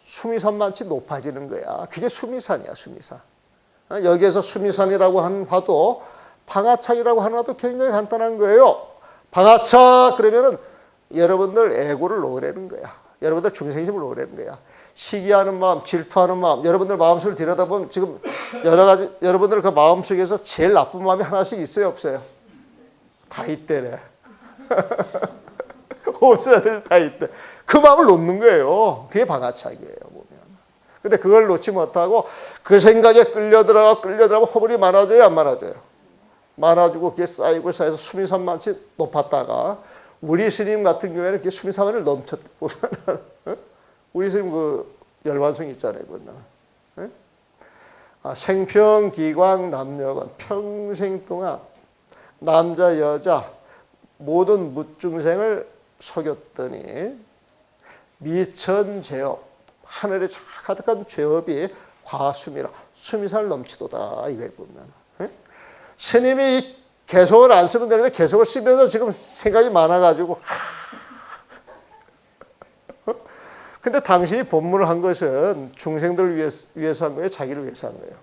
A: 수미산만치 높아지는 거야. 그게 수미산이야, 수미산. 여기에서 수미산이라고 하는 화도, 방아착이라고 하는 화도 굉장히 간단한 거예요. 방아착 그러면은 여러분들 애고를 놓으라는 거야. 여러분들 중생심을 놓으라는 거야. 시기하는 마음, 질투하는 마음, 여러분들 마음속을 들여다보면 지금 여러 가지, 여러분들 그 마음속에서 제일 나쁜 마음이 하나씩 있어요, 없어요? 다 있대래. 없어야 될 다 있대. 그 마음을 놓는 거예요. 그게 방아착이에요, 보면. 근데 그걸 놓지 못하고 그 생각에 끌려 들어가 허물이 많아져요, 안 많아져요? 많아지고 그게 쌓이고 쌓여서 수미산만치 높았다가, 우리 스님 같은 경우에는 그게 수미산만을 넘쳤고, 우리 스님 그 열반성 있잖아요, 그거는. 생평 기광 남녀건, 평생 동안 남자 여자 모든 묻중생을 속였더니 미천죄업, 하늘에 가득한 죄업이 과수미라, 수미산을 넘치도다. 이거에 보면 스님이 이 개성을 안 쓰면 되는데 개성을 쓰면서 지금 생각이 많아가지고. 근데 당신이 법문을 한 것은 중생들을 위해서 한 거예요, 자기를 위해서 한 거예요?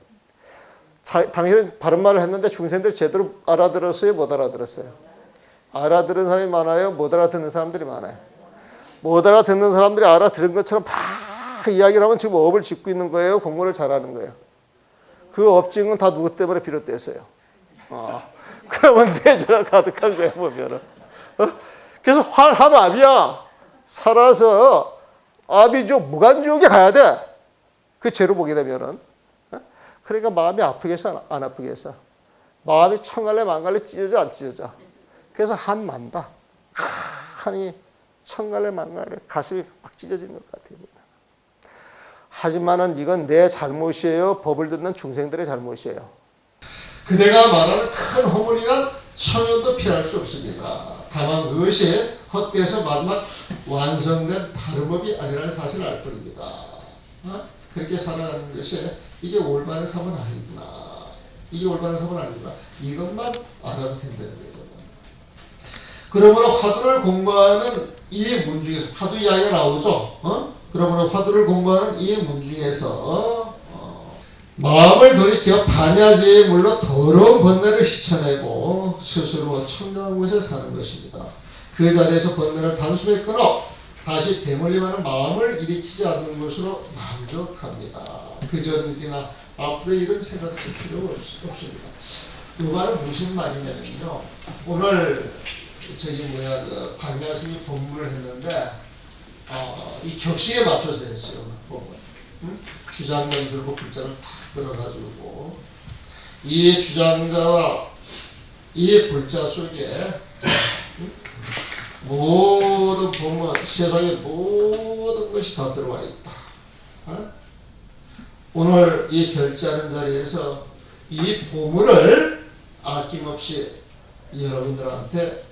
A: 당신은 바른 말을 했는데 중생들 제대로 알아들었어요, 못 알아들었어요? 알아들은 사람이 많아요, 못 알아듣는 사람들이 많아요? 못 알아듣는 사람들이 알아들은 것처럼 막 이야기를 하면 지금 업을 짓고 있는 거예요, 공부를 잘하는 거예요? 그 업증은 다 누구 때문에 비롯됐어요? 그러면 내재가 가득한 거야, 보면은. 그래서 활합압이야. 살아서 아비족, 무간지옥에 가야 돼. 그 죄로 보게 되면은. 그러니까 마음이 아프겠어, 안 아프겠어? 마음이 천갈래 만갈래 찢어져, 안 찢어져? 그래서 한 만다. 한이 천갈래 만갈래 가슴이 막 찢어지는 것 같아요. 하지만은 이건 내 잘못이에요, 법을 듣는 중생들의 잘못이에요. 그대가 말하는 큰 허물이란 천연도 피할 수 없습니다. 다만 그것이 헛되어서 마지막 완성된 다름법이 아니라는 사실을 알 뿐입니다. 그렇게 살아가는 것이 이게 올바른 삶은 아니구나. 이게 올바른 삶은 아니구나. 이것만 알아도 된다는 거예요. 그러므로 화두를 공부하는 이 문 중에서, 화두 이야기가 나오죠. 그러므로 화두를 공부하는 이 문 중에서 마음을 돌이켜 반야제에 물러 더러운 번뇌를 씻어내고 스스로 청정한 곳에 사는 것입니다. 그 자리에서 번뇌를 단숨에 끊어 다시 대물림하는 마음을 일으키지 않는 것으로 만족합니다. 그전 일이나 앞으로 이런 생각할 필요가 없습니다. 이 말은 무슨 말이냐면요, 오늘 그 반야스님이 법문을 했는데 이 격식에 맞춰서 했어요. 주장자 들고 불자를 탁 끌어가지고 이 주장자와 이 불자 속에 모든 법문, 세상의 모든 것이 다 들어와 있다. 오늘 이 결제하는 자리에서 이 보물을 아낌없이 여러분들한테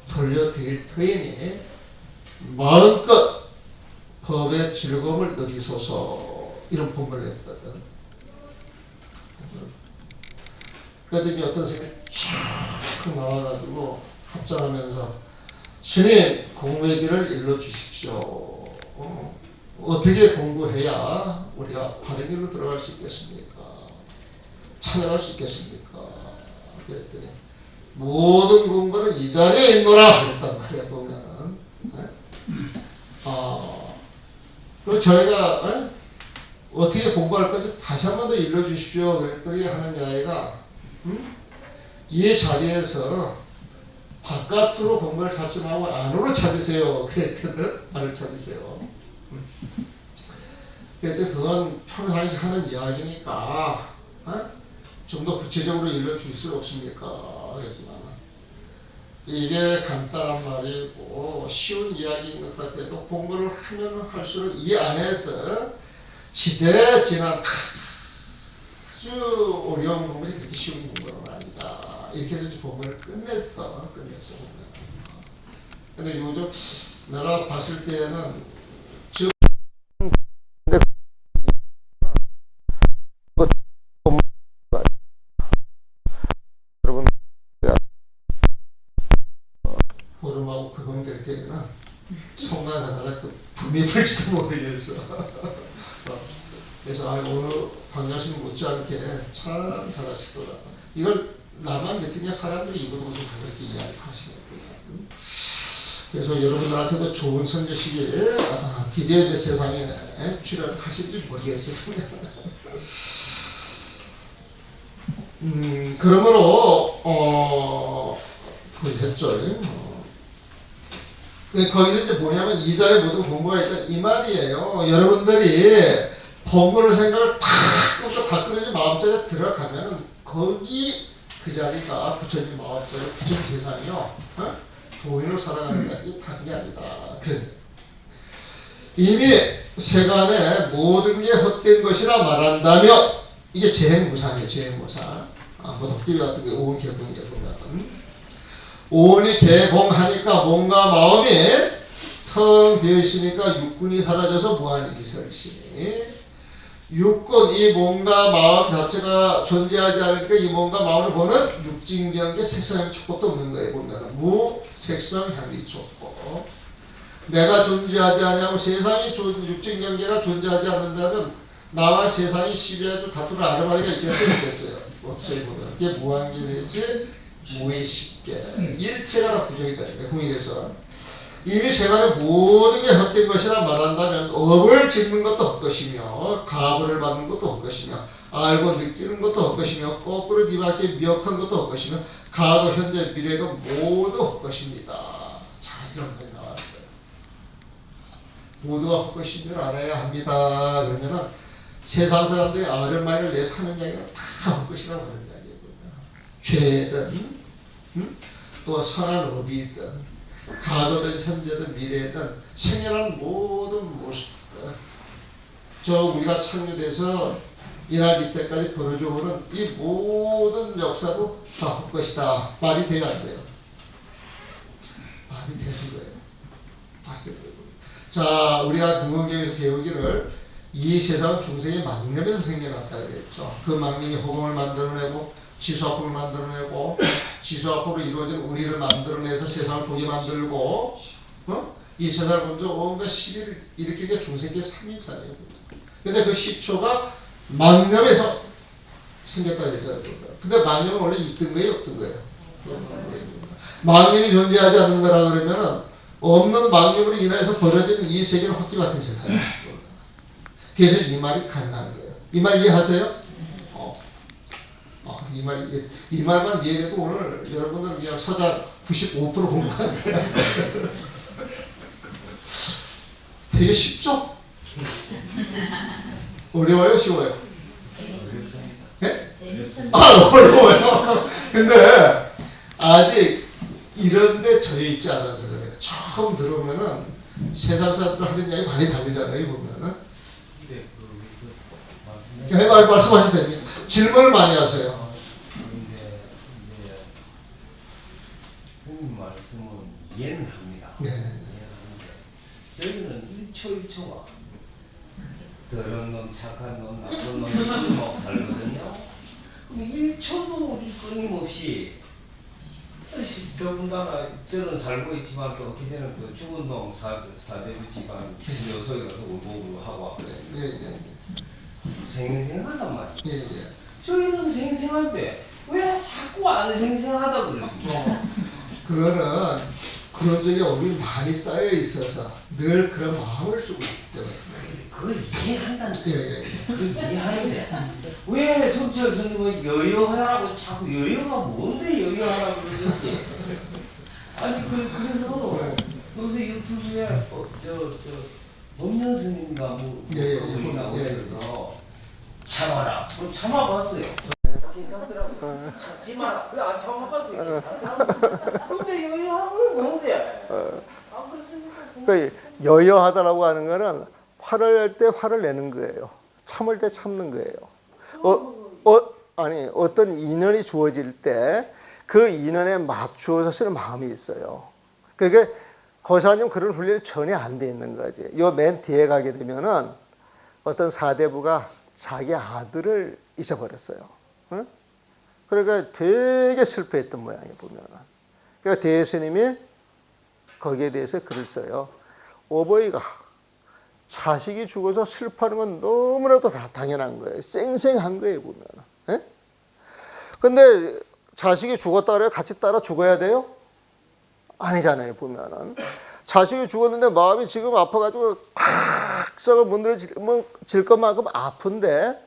A: 돌려드릴 터이니 마음껏 법의 즐거움을 누리소서, 이런 본문을 냈거든. 그랬더니 어떤 선생님이 쫙 나와가지고 합장하면서 스님, 공부의 길을 일러주십시오. 어떻게 공부해야 우리가 바른 길로 들어갈 수 있겠습니까? 찾아갈 수 있겠습니까? 그랬더니 모든 공부는 이 자리에 있노라 그랬단 말이야. 보면은 그리고 저희가 어떻게 공부할 건지 다시 한 번 더 일러주십시오 그랬더니 하는 이야기가 이 자리에서 바깥으로 공부를 찾지 말고 안으로 찾으세요 그랬거든. 안을 찾으세요. 그랬더니 그건 평상시 하는 이야기니까 좀 더 구체적으로 일러줄 수 없습니까? 그랬지만 이게 간단한 말이고 쉬운 이야기인 것 같아도 공부를 하면 할수록 이 안에서 지대 지난 아주 어려운 공부지 그렇게 쉬운 공부는 아니다. 이렇게 해서 본문을 끝냈어. 근데 요즘 내가 봤을 때는 지금 여러분 보름하고 그건될 때는 송가에 나가자 그 분이 풀지도 모르겠어. 그래서 오늘 방야수님 못지않게 참 잘하실 것 같다. 이걸 나만 느끼냐? 사람들이 이거도 무슨 그렇게 이야기하시네요. 그래서 여러분들한테도 좋은 선지식이 디데이드 세상에 출연하실지 모르겠어요. 그러므로 거기 했죠. 거기서 이제 뭐냐면 이 자리에 모든 공부가 있다 이 말이에요. 여러분들이 본문의 생각을 다 끊어지 마음자리에 들어가면은 거기 그 자리가 부처님 마음자리, 부처님 세상이요. 도인으로 살아가는 게 다른 게 아니다. 그래. 이미 세간에 모든 게 헛된 것이라 말한다면 이게 재행무상이에요. 재행무상. 뭐 덕기비 같은 게 오은 개공이에 보면 오온이 개공하니까 몸과 마음이 텅 비어있으니까 육군이 사라져서 무한히 비설시니 육군, 이 몸과 마음 자체가 존재하지 않으니까 이 몸과 마음을 보는 육진경계 색상의 촉법도 없는 거예요. 보면 무, 색상, 향기, 촉법. 내가 존재하지 않냐고 세상이 육진경계가 존재하지 않는다면 나와 세상이 시비하고 다투를 아르바리가 있겠어요? 없어요. 보면 이게 무한계내지 무의식계 일체가 다 부정이 되는 공인에서 이미 세간의 모든 게 헛된 것이라 말한다면 업을 짓는 것도 헛것이며 가벌을 받는 것도 헛것이며 알고 느끼는 것도 헛것이며 거꾸로 뒤밖에 미혹한 것도 헛것이며 과거 현재 미래도 모두 헛것입니다. 자, 이런 말이 나왔어요. 모두가 헛것인 줄 알아야 합니다. 그러면은 세상 사람들이 아는 말을 내서 하는 이야기는 다 헛것이라고 하는 이야기예요. 죄든 또 선한 업이든 과거든 현재든 미래든 생애라는 모든 모습들 저 우리가 창조돼서 이날 이때까지 벌어져 오는 이 모든 역사도 다 헛것이다. 말이 돼야 안 돼요? 말이 되는 거예요. 말이 되는 거예요. 자, 우리가 등원경에서 배우기를 이 세상은 중생의 망념에서 생겨났다 그랬죠. 그 망념이 호공을 만들어내고 지수합법을 만들어내고 지수합법으로 이루어진 우리를 만들어내서 세상을 보게 만들고 이 세상을 먼저 온갖 시비를 일으키게 중생계 3인사예요. 근데 그 시초가 망념에서 생겼다 그랬잖아요. 근데 망념은 원래 있던 거예요? 없던 거예요? 망념이 존재하지 않는 거라 그러면 없는 망념으로 인해서 벌어진 이 세계는 헛기 같은 세상이에요. 그래서 이 말이 가능한 거예요. 이 말 이해하세요? 이 말만 이해해도 오늘 여러분들 그냥 서자 95% 공부한 거야. 되게 쉽죠? 어려워요? 쉬워요? 네? 어려워요. 근데 아직 이런데 젖어 있지 않아서 그래요. 처음 들어오면은 세상 사람들 하는 이야기 많이 다르잖아요. 보면은. 말씀하셔도 됩니다. 질문을 많이 하세요.
B: 이제 선생님 말씀은 이해는 합니다.
A: 네.
B: 저희는 1초 1초가 더러운 놈, 착한 놈, 나쁜 놈 끊임없이 살거든요. 그럼 1초도 우리 끊임없이 더군다나 저는 살고 있지만 또 어떻게 되는 또 죽은 놈 사대부 집안 여소이가 또 울고 하고 생생하단 말이에요. 저희는 생생한데 왜 자꾸 안 생생하다 그러십니까?
A: 그거는 그런 적이 우리 많이 쌓여 있어서 늘 그런 마음을 쓰고 있기 때문에.
B: 그걸 이해한다는 거예요.
A: 예.
B: 그걸 이해하는데 왜 성철 선생님은 여여하라고 자꾸 여여가 뭔데 여여하라고 그러는지 아니 그래서 요새 유튜브에 법년 스님이가 뭐 그분이 나오셔서 참아라. 그럼 참아봤어요. 괜찮더라고. 참지 마라. 그래 안 참아봐도 괜찮다. 근데 여여함을 뭔데? 안 그렇습니까?
A: 그 여여하다라고 하는 거는 화를 낼 때 화를 내는 거예요. 참을 때 참는 거예요. 아니 어떤 인연이 주어질 때 그 인연에 맞추어서 쓰는 마음이 있어요. 그러니까 거사님 그런 훈련이 전혀 안 돼 있는 거지. 요 맨 뒤에 가게 되면은 어떤 사대부가 자기 아들을 잊어버렸어요. 응? 그러니까 되게 슬퍼했던 모양이에요, 보면은. 그러니까 대스님이 거기에 대해서 글을 써요. 오보이가 자식이 죽어서 슬퍼하는 건 너무나도 다 당연한 거예요. 쌩쌩한 거예요, 보면은. 예? 근데 자식이 죽었다 그래요? 같이 따라 죽어야 돼요? 아니잖아요, 보면은. 자식이 죽었는데 마음이 지금 아파가지고 팍 썩어 문드러질 것만큼 아픈데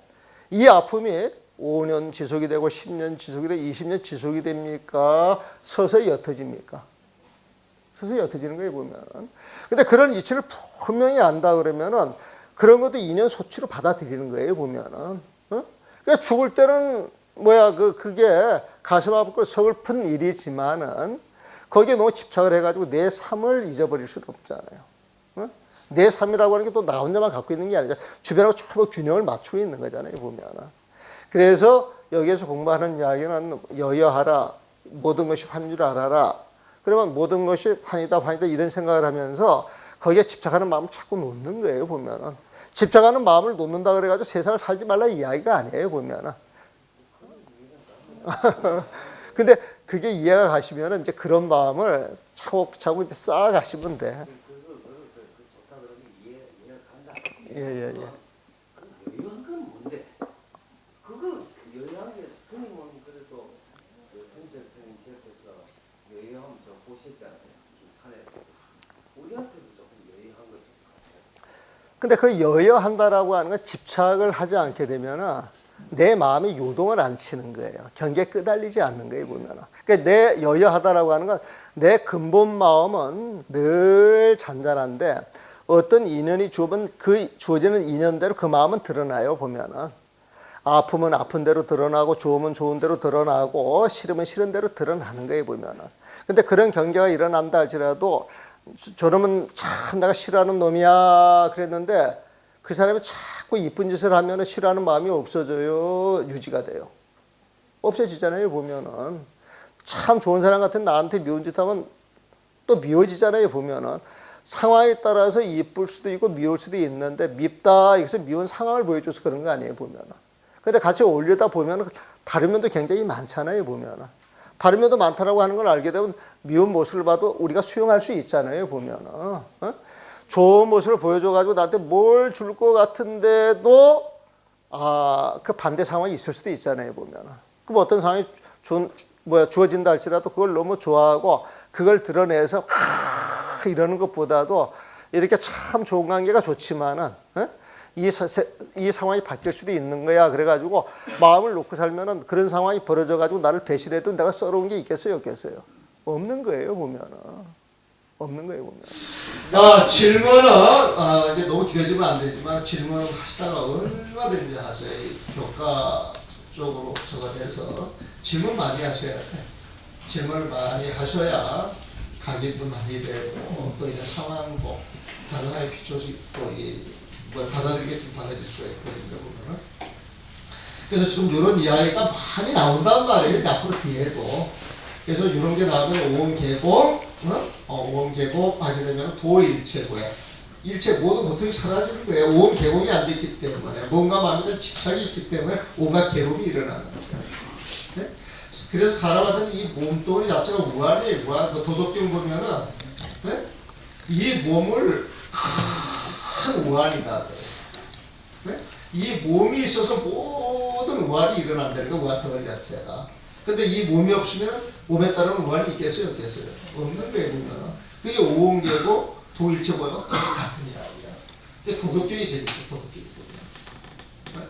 A: 이 아픔이 5년 지속이 되고 10년 지속이 되고 20년 지속이 됩니까? 서서히 옅어집니까? 서서히 옅어지는 거예요, 보면은. 근데 그런 이치를 분명히 안다 그러면은 그런 것도 인연 소치로 받아들이는 거예요, 보면은. 그러니까 죽을 때는 그게 가슴 아프고 서글픈 일이지만은 거기에 너무 집착을 해가지고 내 삶을 잊어버릴 수는 없잖아요. 내 삶이라고 하는 게 또 나 혼자만 갖고 있는 게 아니잖아요. 주변하고 전부 균형을 맞추고 있는 거잖아요, 보면은. 그래서 여기에서 공부하는 이야기는 여여하라, 모든 것이 환 줄 알아라. 그러면 모든 것이 환이다 이런 생각을 하면서 거기에 집착하는 마음을 자꾸 놓는 거예요, 보면은. 집착하는 마음을 놓는다 그래가지고 세상을 살지 말라 이야기가 아니에요, 보면은. 근데 그게 이해가 가시면은 이제 그런 마음을 차곡차곡 이제 쌓아가시면 돼. 예.
B: 여유한 건 뭔데? 그거 여유한 게 스님은 그래도 선절 스님 곁에서 여유함 좀 보셨잖아요. 산에 우리한테도 조금 여유한 것 좀 같아요.
A: 근데 그 여여한다라고 하는 건 집착을 하지 않게 되면은 내 마음이 요동을 안 치는 거예요. 경계에 끄달리지 않는 거예요, 보면은. 그러니까 내 여여하다라고 하는 건 내 근본 마음은 늘 잔잔한데 어떤 인연이 주어지면 그 주어지는 인연대로 그 마음은 드러나요, 보면은. 아프면 아픈 대로 드러나고 좋으면 좋은 대로 드러나고 싫으면 싫은 대로 드러나는 거예요, 보면은. 근데 그런 경계가 일어난다 할지라도 저놈은 참 내가 싫어하는 놈이야 그랬는데 그 사람이 자꾸 이쁜 짓을 하면 싫어하는 마음이 없어져요, 유지가 돼요. 없어지잖아요, 보면은. 참 좋은 사람 같은 나한테 미운 짓 하면 또 미워지잖아요, 보면은. 상황에 따라서 이쁠 수도 있고 미울 수도 있는데 밉다, 여기서 미운 상황을 보여줘서 그런 거 아니에요, 보면은. 근데 같이 어울리다 보면은 다른 면도 굉장히 많잖아요, 보면은. 다른 면도 많다라고 하는 걸 알게 되면 미운 모습을 봐도 우리가 수용할 수 있잖아요, 보면은. 좋은 모습을 보여줘가지고 나한테 뭘 줄 것 같은데도 그 반대 상황이 있을 수도 있잖아요, 보면은. 그럼 어떤 상황이 주어진다 할지라도 그걸 너무 좋아하고 그걸 드러내서 이러는 것보다도 이렇게 참 좋은 관계가 좋지만은 이 상황이 바뀔 수도 있는 거야. 그래가지고 마음을 놓고 살면은 그런 상황이 벌어져가지고 나를 배신해도 내가 썰어온 게 있겠어요, 없겠어요? 없는 거예요, 보면은. 없는 거예요, 보면. 질문은 이제 너무 길어지면 안 되지만 질문 하시다가 얼마든지 하세요. 교과 쪽으로 저거 돼서 질문 많이 하셔야 돼. 질문을 많이 하셔야 각인도 많이 되고 또 이제 상황도 다른 사람의 비춰서 또 받아들이게 좀 달라질 수가 있거든요, 보면은. 그래서 지금 이런 이야기가 많이 나온단 말이에요. 앞으로 뒤에도. 그래서 이런 게 나오면 오음계공, 오음계공 하게 되면 도일체고요. 일체 모든 고통이 사라지는 거예요. 오음계공이 안 됐기 때문에 뭔가 마음에 대한 집착이 있기 때문에 온갖 괴로움이 일어나는 거예요. 네? 그래서 사람한테는 이 몸뚱어리 자체가 무한이에요. 무한. 그 도덕경 보면은 네? 이 몸을 큰 우환이다. 네? 이 몸이 있어서 모든 우환이 일어난다는 거 우환덩어리 자체가. 근데 이 몸이 없으면 몸에 따른 우환이 있겠어요? 없겠어요? 없는 거예요. 보면 그게 오음계고 도일체 뭐예요? 같은 이야기야. 근데 도덕경이 재밌어. 도덕경이 보면.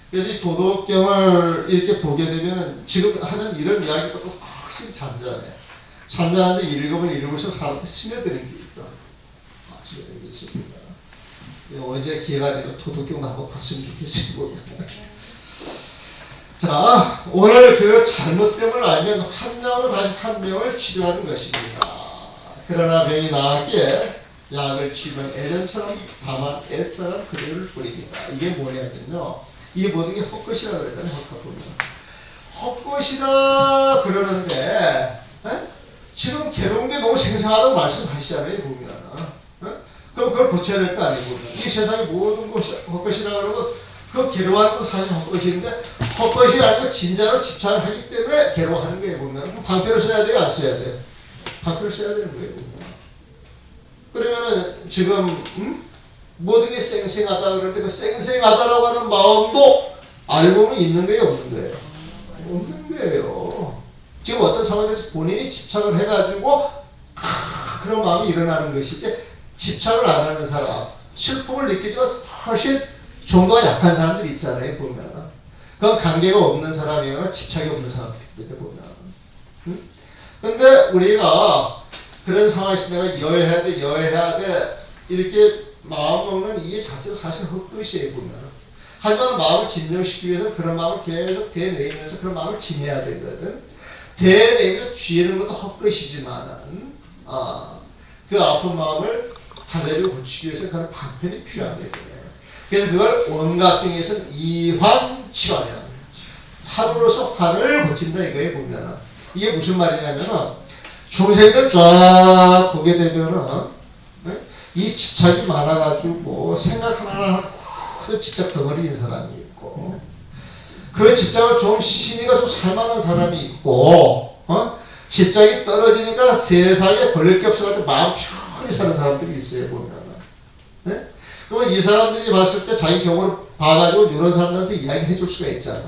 A: 그래서 이 도덕경을 이렇게 보게 되면 지금 하는 이런 이야기보다 훨씬 잔잔해. 잔잔한데 읽으면 읽을수록 사람한테 스며드는 게 있어. 스며드는 게 있습니다. 언제 기회가 되면 도덕경도 한번 봤으면 좋겠어요. 자, 오늘 그 잘못됨을 알면 환자로 다시 환병을 치료하는 것입니다. 그러나 병이 나았기에 약을 치면 애전처럼 다만 애써는 그대를 뿌립니다. 이게 뭐냐면요. 이게 모든 게 헛것이라 그러잖아요. 헛것 보면. 헛것이라 그러는데 지금 괴로운 게 너무 생생하다고 말씀하시잖아요. 보면은. 그럼 그걸 고쳐야 될 거 아니에요. 보면. 이 세상의 모든 것이 헛것이라 그러면 그 괴로워하는 건 사실 헛것인데 헛것이 아니고 진짜로 집착을 하기 때문에 괴로워하는 거예요. 보면. 방패를 써야 돼요? 안 써야 돼요? 방패를 써야 되는 거예요. 보면. 그러면은 지금 모든 게 쌩쌩하다 그러는데 그 쌩쌩하다라고 하는 마음도 알고는 있는 거예요? 없는 거예요? 없는 거예요. 지금 어떤 상황에서 본인이 집착을 해가지고 그런 마음이 일어나는 것이지 집착을 안 하는 사람, 슬픔을 느끼지만 훨씬 정도가 약한 사람들이 있잖아요. 보면 그건 관계가 없는 사람이거나 집착이 없는 사람들이 보면. 근데 우리가 그런 상황에서 내가 여해야 돼 이렇게 마음 먹는 이게 자체가 사실 헛것이에요. 보면. 하지만 마음을 진정시키기 위해서 그런 마음을 계속 되뇌이면서 그런 마음을 지내야 되거든. 되뇌이면서 쥐는 것도 헛것이지만은 그 아픈 마음을 달래고 고치기 위해서 그런 방편이 필요한 거예요. 그래서 그걸 원각경에서는 이환치환이라는 거예요. 환으로서 환을 고친다 이거에 보면은 이게 무슨 말이냐면은 중생들 쫙 보게 되면은 이 집착이 많아가지고 생각 하나하나 큰 집착 덩어리인 사람이 있고 그 집착을 좀 신의가 좀 살만한 사람이 있고 집착이 떨어지니까 세상에 걸릴 게 없어가지고 마음 편히 사는 사람들이 있어요. 보면은. 네? 그러면 이 사람들이 봤을 때 자기 경우를 봐가지고 이런 사람들한테 이야기해 줄 수가 있잖아.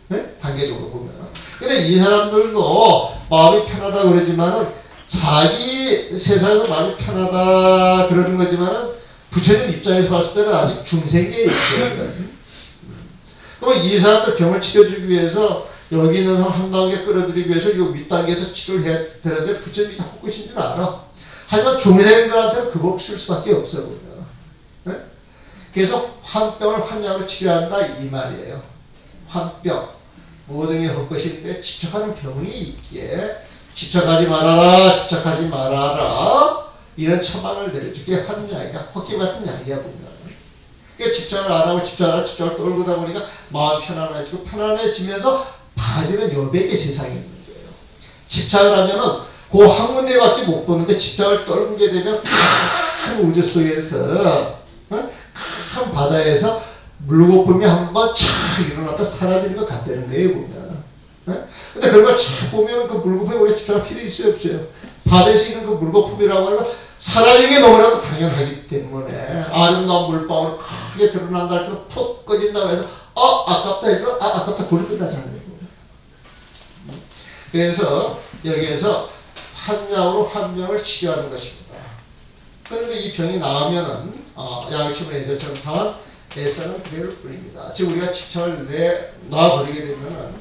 A: 네? 단계적으로 보면은. 근데 이 사람들도 마음이 편하다 그러지만은 자기 세상에서 마음이 편하다 그러는 거지만은 부처님 입장에서 봤을 때는 아직 중생계에 있어요. 그러면 이 사람들 병을 치료주기 위해서 여기 있는 사람 한 단계 끌어들이기 위해서 이 윗단계에서 치료를 해야 되는데 부처님이 다 헛것인 줄 알아. 하지만 중생들한테는 그 법 쓸 수밖에 없어 보면. 네? 그래서 환병을 환약으로 치료한다 이 말이에요. 환병. 모든 게 헛것인데 집착하는 병이 있기에 집착하지 말아라. 집착하지 말아라. 이런 처방을 내려주게 그게 환약이야. 헛김 같은 약이야 보면. 그러니까 집착을 안 하고 집착을 떨구다 보니까 마음 편안해지고 편안해지면서 바지는 여백의 세상이 있는 거예요. 집착을 하면은 그 한 군데밖에 못 보는데 집착을 떨구게 되면 큰 우주 속에서 큰 바다에서 물거품이 한번 착 일어났다 사라지는 것 같다는 거예요. 보면. 근데 그런 걸 착 보면 그 물거품에 우리가 집착할 필요 있어요? 없어요? 바다에서 있는 그 물거품이라고 하는 건 사라지는 게 너무나도 당연하기 때문에 아름다운 물방울 크게 드러난다 할 때 푹 꺼진다고 해서 아깝다 해서 아깝다 고리 끝나잖아요. 그래서 여기에서 환약으로 환병을 치료하는 것입니다. 그런데 이 병이 나으면은 약을 치면 애들처럼 다만 애써는 그대로 뿌립니다. 즉 우리가 집착을 놔버리게 되면은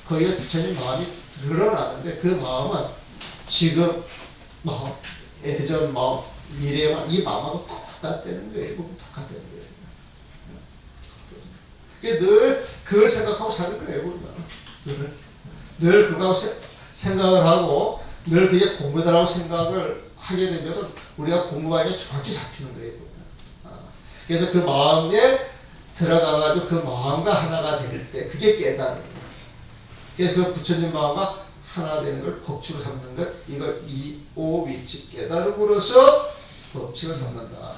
A: 거기에 부처님 마음이 늘어나는데 그 마음은 지금 마음, 예전 마음, 미래의 마음, 이 마음하고 똑같다는 거예요. 똑같다는 거예요. 늘 그걸 생각하고 사는 거예요. 늘 그거 생각을 하고 늘 그게 공부다라고 생각을 하게 되면 우리가 공부하기에 정확히 잡히는 거예요. 그래서 그 마음에 들어가가지고 그 마음과 하나가 될 때 그게 깨달음. 그래서 그 부처님 마음과 하나 되는 걸 법칙을 삼는 것, 이걸 이오위치 깨달음으로써 법칙을 삼는다.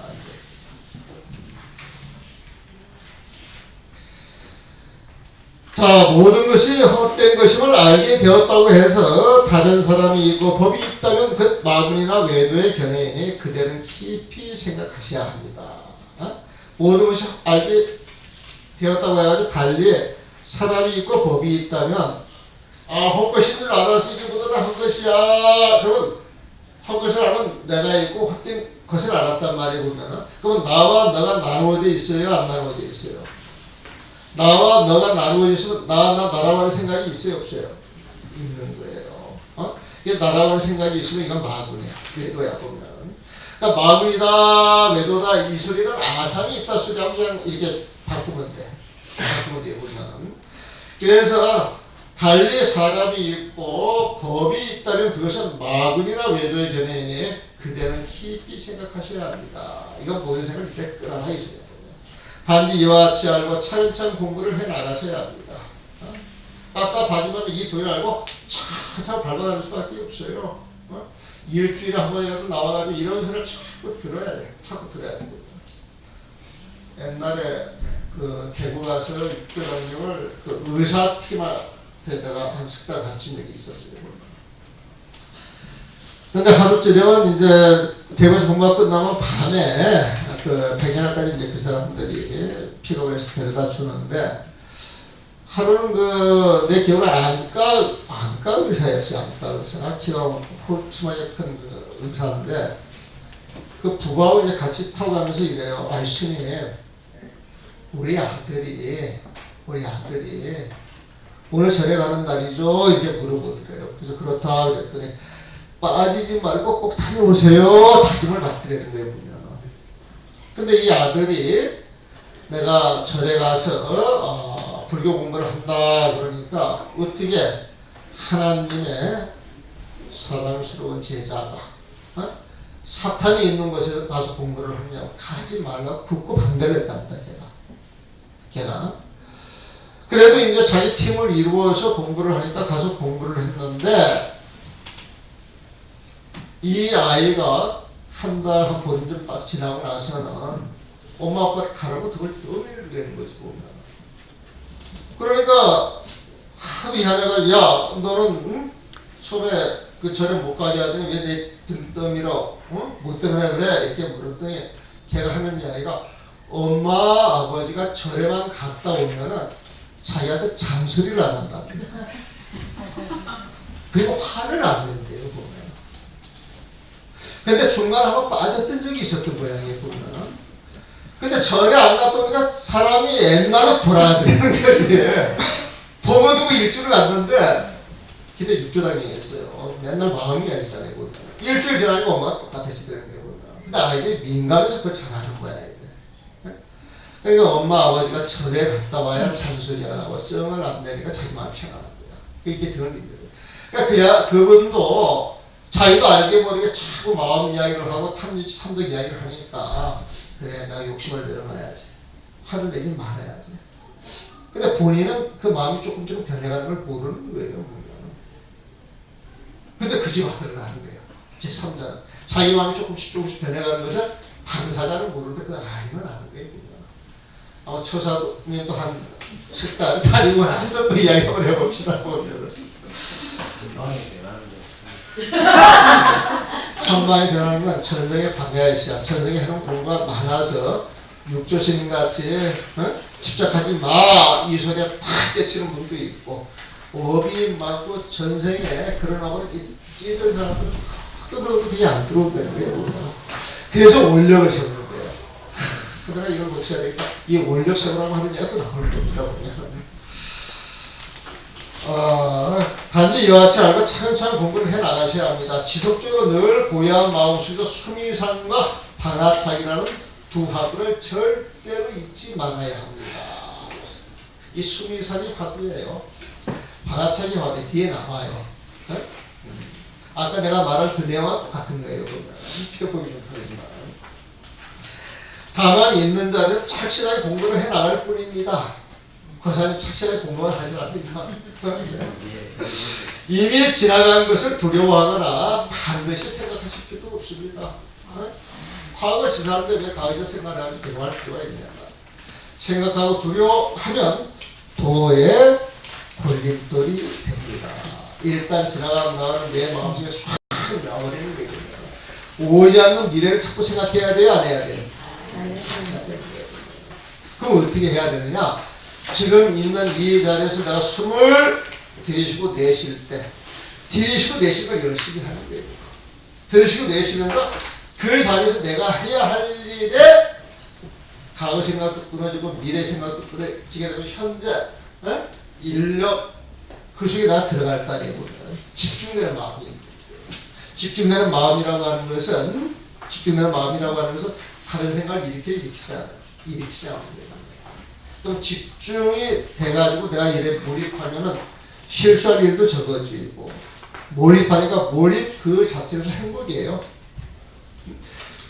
A: 자, 모든 것이 헛된 것임을 알게 되었다고 해서 다른 사람이 있고 법이 있다면 그 마군이나 외도의 견해이니 그대는 깊이 생각하셔야 합니다. 모든 것이 알게 되었다고 해가지고 달리 사람이 있고 법이 있다면 헛것인 줄 알았어. 이게 뭐다 헛것이야. 그러면 헛것을 아는 내가 있고 헛된 것을 알았단 말이에요. 보면은 그러면 나와 너가 나누어져 있어요? 안 나누어져 있어요? 나와 너가 나누어져 있으면 나라고 하는 생각이 있어요? 없어요? 있는 거예요. 이게 나라고 하는 생각이 있으면 이건 마군이야. 외도야 보면. 그러니까 마군이다 외도다 이 소리는 아상이 있다 소리하고 그냥 이렇게 바꾸면 돼. 바꾸면 돼 보면. 그래서 달리 사람이 있고 법이 있다면 그것은 마군이나 외도의 견해이니 그대는 깊이 생각하셔야 합니다. 이건 모든 생각을 이제 끌어라 이 소리야. 단지 이와 같이 알고 차근차근 공부를 해 나가셔야 합니다. 깝깝하지만 이 도를 알고 차차 밟아가는 수밖에 없어요. 일주일에 한 번이라도 나와가지고 이런 소리를 자꾸 들어야 돼. 자꾸 들어야 되거든. 옛날에 그 대구 가서 6개월을 그 의사팀한테다가 한 석 달 가르친 적이 있었어요. 근데 하루 저녁은 이제 대구에서 공부가 끝나면 밤에 그 백년까지 이제 그 사람들이 픽업을 해서 데려다 주는데 하루는 그 내 기억으로 안과 의사였어요. 안과 의사. 키가 홀수만이 큰 그 의사인데 그 부부하고 이제 같이 타고 가면서 이래요. 아이 스님, 우리 아들이 오늘 절에 가는 날이죠? 이렇게 물어보더래요. 그래서 그렇다 그랬더니 빠지지 말고 꼭 다녀오세요. 다짐을 받더라는 거예요, 보면. 근데 이 아들이 내가 절에 가서 불교 공부를 한다 그러니까 어떻게 하나님의 사랑스러운 제자가 사탄이 있는 곳에 가서 공부를 하냐 가지 말라고 굳고 반대를 했답니다. 걔가 그래도 이제 자기 팀을 이루어서 공부를 하니까 가서 공부를 했는데 이 아이가 한 달 한 보름 딱 지나고 나서는 엄마 아빠를 가라고 그걸 떠밀리는 거지 보면. 그러니까 미안해가 야 너는 처음에 그 절에 못 가게 하더니 왜 내 등 떠밀어? 뭐 때문에 그래? 이렇게 물었더니 걔가 하는 이야기가 엄마 아버지가 절에만 갔다 오면은 자기한테 잔소리를 안 한답니다. 그리고 화를 안 낸대요 보면. 근데 중간에 한번 빠졌던 적이 있었던 모양이에요 보면. 근데 절에 안 갔다 오니까 사람이 옛날에 돌아가는 거지. 보면 두고 일주를 갔는데 근데 육조당했어요. 맨날 마음이 아니잖아요 보면. 일주일 지나니까 엄마가 똑같아지더라는 거예요 보면. 근데 아이들이 민감해서 그걸 잘하는 거야 이제. 그러니까 엄마 아버지가 절에 갔다 와야 잔소리가 나고 썽을 안 내니까 자기 마음이 편안한 거야. 이게 덜 힘들어요. 그러니까 그분도 자기도 알게 모르게 자꾸 마음 이야기를 하고 탐지치 삼독 이야기를 하니까 그래 내가 욕심을 내려놔야지. 화를 내지 말아야지. 근데 본인은 그 마음이 조금 변해가는 걸 모르는 거예요. 보면. 근데 그 집 아들은 아는 거예요. 제3자는. 자기 마음이 조금씩 변해가는 것을 당사자는 모르는데 그 아이는 아는 거예요. 보면. 아마 초사님도 한 10달 다니고 나서 또 이야기 한번 해봅시다. 보면. 한마디 변하는 건 전생에 방해할 시합. 전생에 하는 공부가 많아서 육조스님같이 집착하지 마. 이 소리에 탁 깨치는 분도 있고 업이 맞고 전생에 그런 업을 찌든 사람들은 뜯어도 그게 안 들어온다는 거예요. 그래서 원력을 세우는 거예요. 그러나 이걸 고쳐야 되니까 이 원력 세우라고 하는 얘기가 또 나올 겁니다. 보면. 단지 이와 같이 알고 차근차근 공부를 해 나가셔야 합니다. 지속적으로 늘 고요한 마음속에서 수미산과 방아차기라는 두 화두를 절대로 잊지 말아야 합니다. 이 수미산이 화두예요. 방아차기 화두 뒤에 나와요. 아까 내가 말한 그 내용과 똑같은 거예요. 표본이 좀 다르지만 가만히 있는 자리에서 착실하게 공부를 해 나갈 뿐입니다. 고사님 착실하게 공부를 하지 않습니다. 이미 지나간 것을 두려워하거나 반드시 생각하실 필요도 없습니다. 과거 지났는데 왜 과거에서 생각을 대화할 필요가 있냐. 생각하고 두려워하면 도의 걸림돌이 됩니다. 일단 지나가면 나오는 내 마음속에 싹 나와버리는 거예요. 오지 않는 미래를 자꾸 생각해야 돼요? 안 해야 돼요? 그럼 어떻게 해야 되느냐? 지금 있는 이 자리에서 내가 숨을 들이쉬고 내쉴 때 들이쉬고 내쉬는 걸 열심히 하는 거예요. 들이쉬고 내쉬면서 그 자리에서 내가 해야 할 일에 과거 생각도 끊어지고 미래 생각도 끊어지게 되면 현재 인력 그 속에 나 들어갈 거아니에요. 집중되는 마음이 집중되는 마음이라고 하는 것은 다른 생각을 일으키지 않아요. 그럼 집중이 돼가지고 내가 일에 몰입하면은 실수할 일도 적어지고 몰입하니까 몰입 그 자체로서 행복이에요.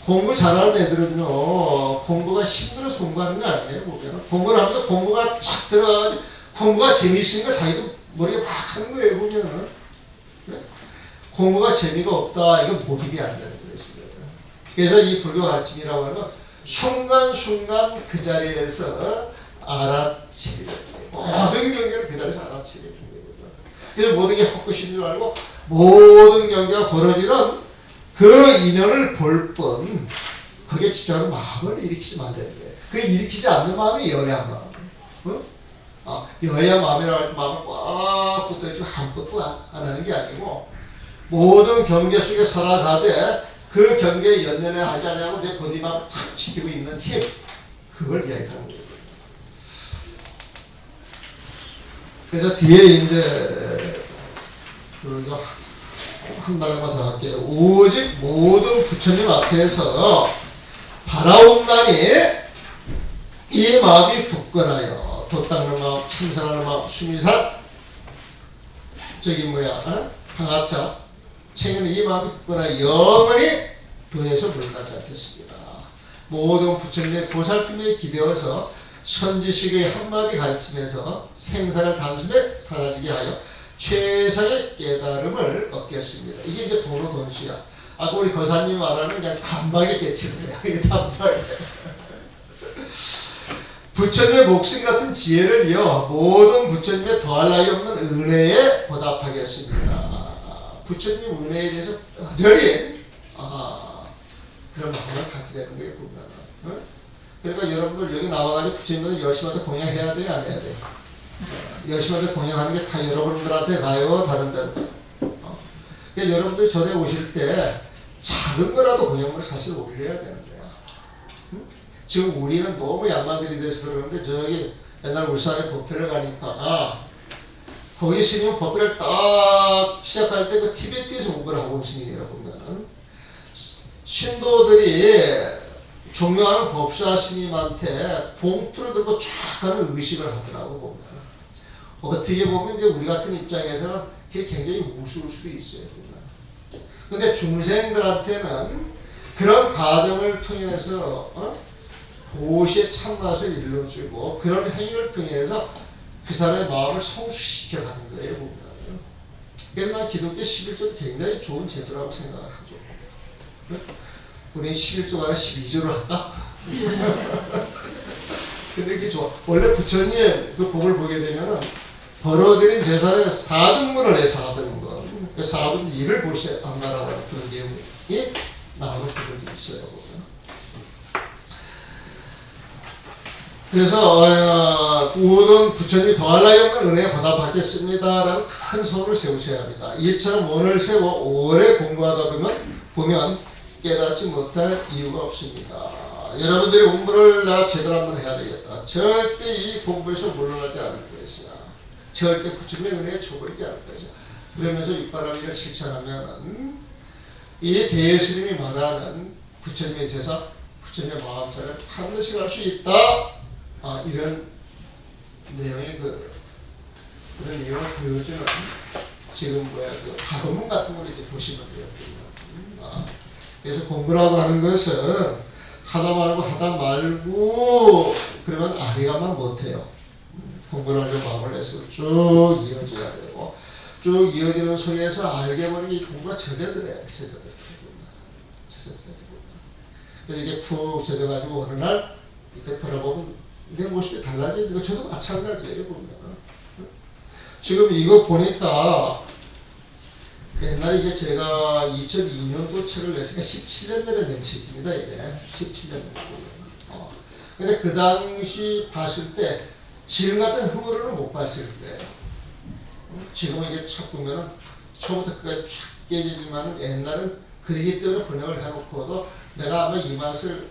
A: 공부 잘하는 애들은요 공부가 힘들어서 공부하는 거 아니에요. 보면 공부를 하면서 공부가 착 들어가가지고 공부가 재미있으니까 자기도 머리가 막 하는 거예요. 보면은 공부가 재미가 없다. 이건 몰입이 안 되는 거예요. 그래서 이 불교 가르침이라고 하는 건 순간순간 그 자리에서 알아채리는 거예요. 모든 경계를 그 자리에서 알아채리는 거예요. 그래서 모든 게 헛것인 줄 알고 모든 경계가 벌어지는 그 인연을 볼 뿐 그게 집중하는 마음을 일으키지 만드는 거예요. 그게 일으키지 않는 마음이 여야 마음이에요. 여야 마음이라고 할 때 마음을 꽉 붙어있고 아무것도 안 하는 게 아니고 모든 경계 속에 살아가되 그 경계에 연연해 하지 않냐고 내 본인 마음을 탁 지키고 있는 힘 그걸 이야기하는 거예요. 그래서 뒤에 이제 한 달만 더 할게요. 오직 모든 부처님 앞에서 바라온다니 이 마음이 굳건하여 돛닦는 마음, 참선하는 마음, 수미산 항아차 챙기는 이 마음이 굳건하여 영원히 도에서 물러나지 않겠습니다. 모든 부처님의 보살핌에 기대어서 선지식의 한마디 가르침에서 생사를 단숨에 사라지게 하여 최상의 깨달음을 얻겠습니다. 이게 이제 도로돈수야. 아까 우리 거사님이 말하는 그냥 단박에 깨치는 거야. 이게 단박에. 부처님의 목숨 같은 지혜를 이어 모든 부처님의 더할 나위 없는 은혜에 보답하겠습니다. 부처님 은혜에 대해서 여전히 그런 마음을 가지려는 거예요. 보면. 그러니까 여러분들 여기 나와가지고 부처님들 열심히 공양해야 돼요? 안 해야 돼요? 열심히 공양하는 게 다 여러분들한테 가요? 다른 데는? 그러니까 여러분들이 전에 오실 때 작은 거라도 공양을 사실 올려야 되는데요. 지금 우리는 너무 양반들이 돼서 그러는데 저기 옛날 울산에 법회를 가니까 거기 스님 법회를 딱 시작할 때 그 티베트에서 공부를 하고 온 스님이라고 보면은 신도들이 존경하는 법사 스님한테 봉투를 들고 쫙 하는 의식을 하더라고 보면. 어떻게 보면 이제 우리 같은 입장에서는 그게 굉장히 우스울 수도 있어요. 보면. 근데 중생들한테는 그런 과정을 통해서 보시의 참맛을 일러주고 그런 행위를 통해서 그 사람의 마음을 성숙시켜가는 거예요. 보면. 그래서 난 기독교 11조도 굉장히 좋은 제도라고 생각을 하죠. 우리 11조가 아니라 12조를 할까? 근데 그게 좋아. 원래 부처님 그 복을 보게 되면은 벌어들인 재산의 4등분을 내 4등분. 그 4분 1을 보셔야 한다라고 하는 그런 내용이 나오는 부분이 있어요. 그래서 모든 부처님이 더할 나위 없는 은혜에 보답하겠습니다라는 큰 소원을 세우셔야 합니다. 이처럼 원을 세워 오래 공부하다 보면 깨닫지 못할 이유가 없습니다. 여러분들이 공부를 나 제대로 한번 해야 되겠다. 절대 이 공부에서 물러나지 않을 것이야. 절대 부처님의 은혜에 쳐버리지 않을 것이야. 그러면서 육바라밀을 실천하면 이 대예수님이 말하는 부처님의 제사, 부처님의 마음자를 반드시 갈 수 있다. 이런 내용의 그런 내용을 보여주는 지금 그 가도문 같은 걸 이제 보시면 돼요. 그래서 공부라고 하는 것은 하다 말고 그러면 아리가만 못해요. 공부를 하려고 마음을 내서 쭉 이어져야 되고 쭉 이어지는 속에서 알게 모르게 이 공부가 젖어들어야 돼. 젖어들어야 돼. 그래서 이게 푹 젖어가지고 어느 날 이렇게 돌아보면 내 모습이 달라져요. 이거 저도 마찬가지예요. 보면 지금 이거 보니까 옛날에 이게 제가 2002년도 책을 냈으니까 17년 전에 낸 책입니다. 이게 17년 전에. 근데 그 당시 봤을 때 지금 같은 흐물은 못 봤을 때 지금은 이게 책 보면은 처음부터 끝까지 쫙 깨지지만 옛날은 그리기 때문에 번역을 해놓고도 내가 아마 이 맛을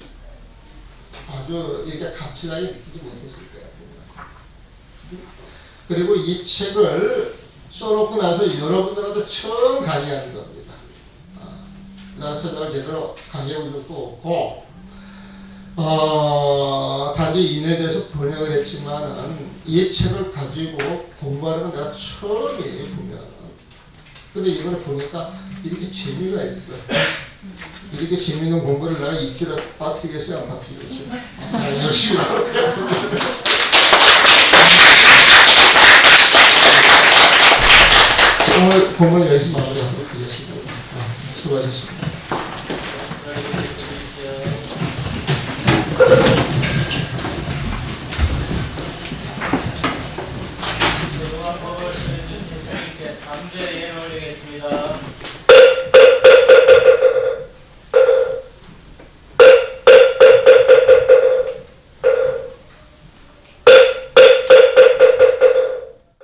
A: 아주 이렇게 감칠하게 느끼지 못했을 거야. 그리고 이 책을 써놓고 나서 여러분들한테 처음 강의하는 겁니다. 나 서적을 제대로 강의해본 적도 없고 단지 인에 대해서 번역을 했지만은 이 책을 가지고 공부하는 건 내가 처음이에요. 보면 근데 이번에 보니까 이렇게 재미가 있어. 이렇게 재밌는 공부를 내가 입주를 빠뜨리겠어요? 안 빠뜨리겠어요? 열심히 나올 거야. 오늘 공부를 열심히 마무리하겠습니다.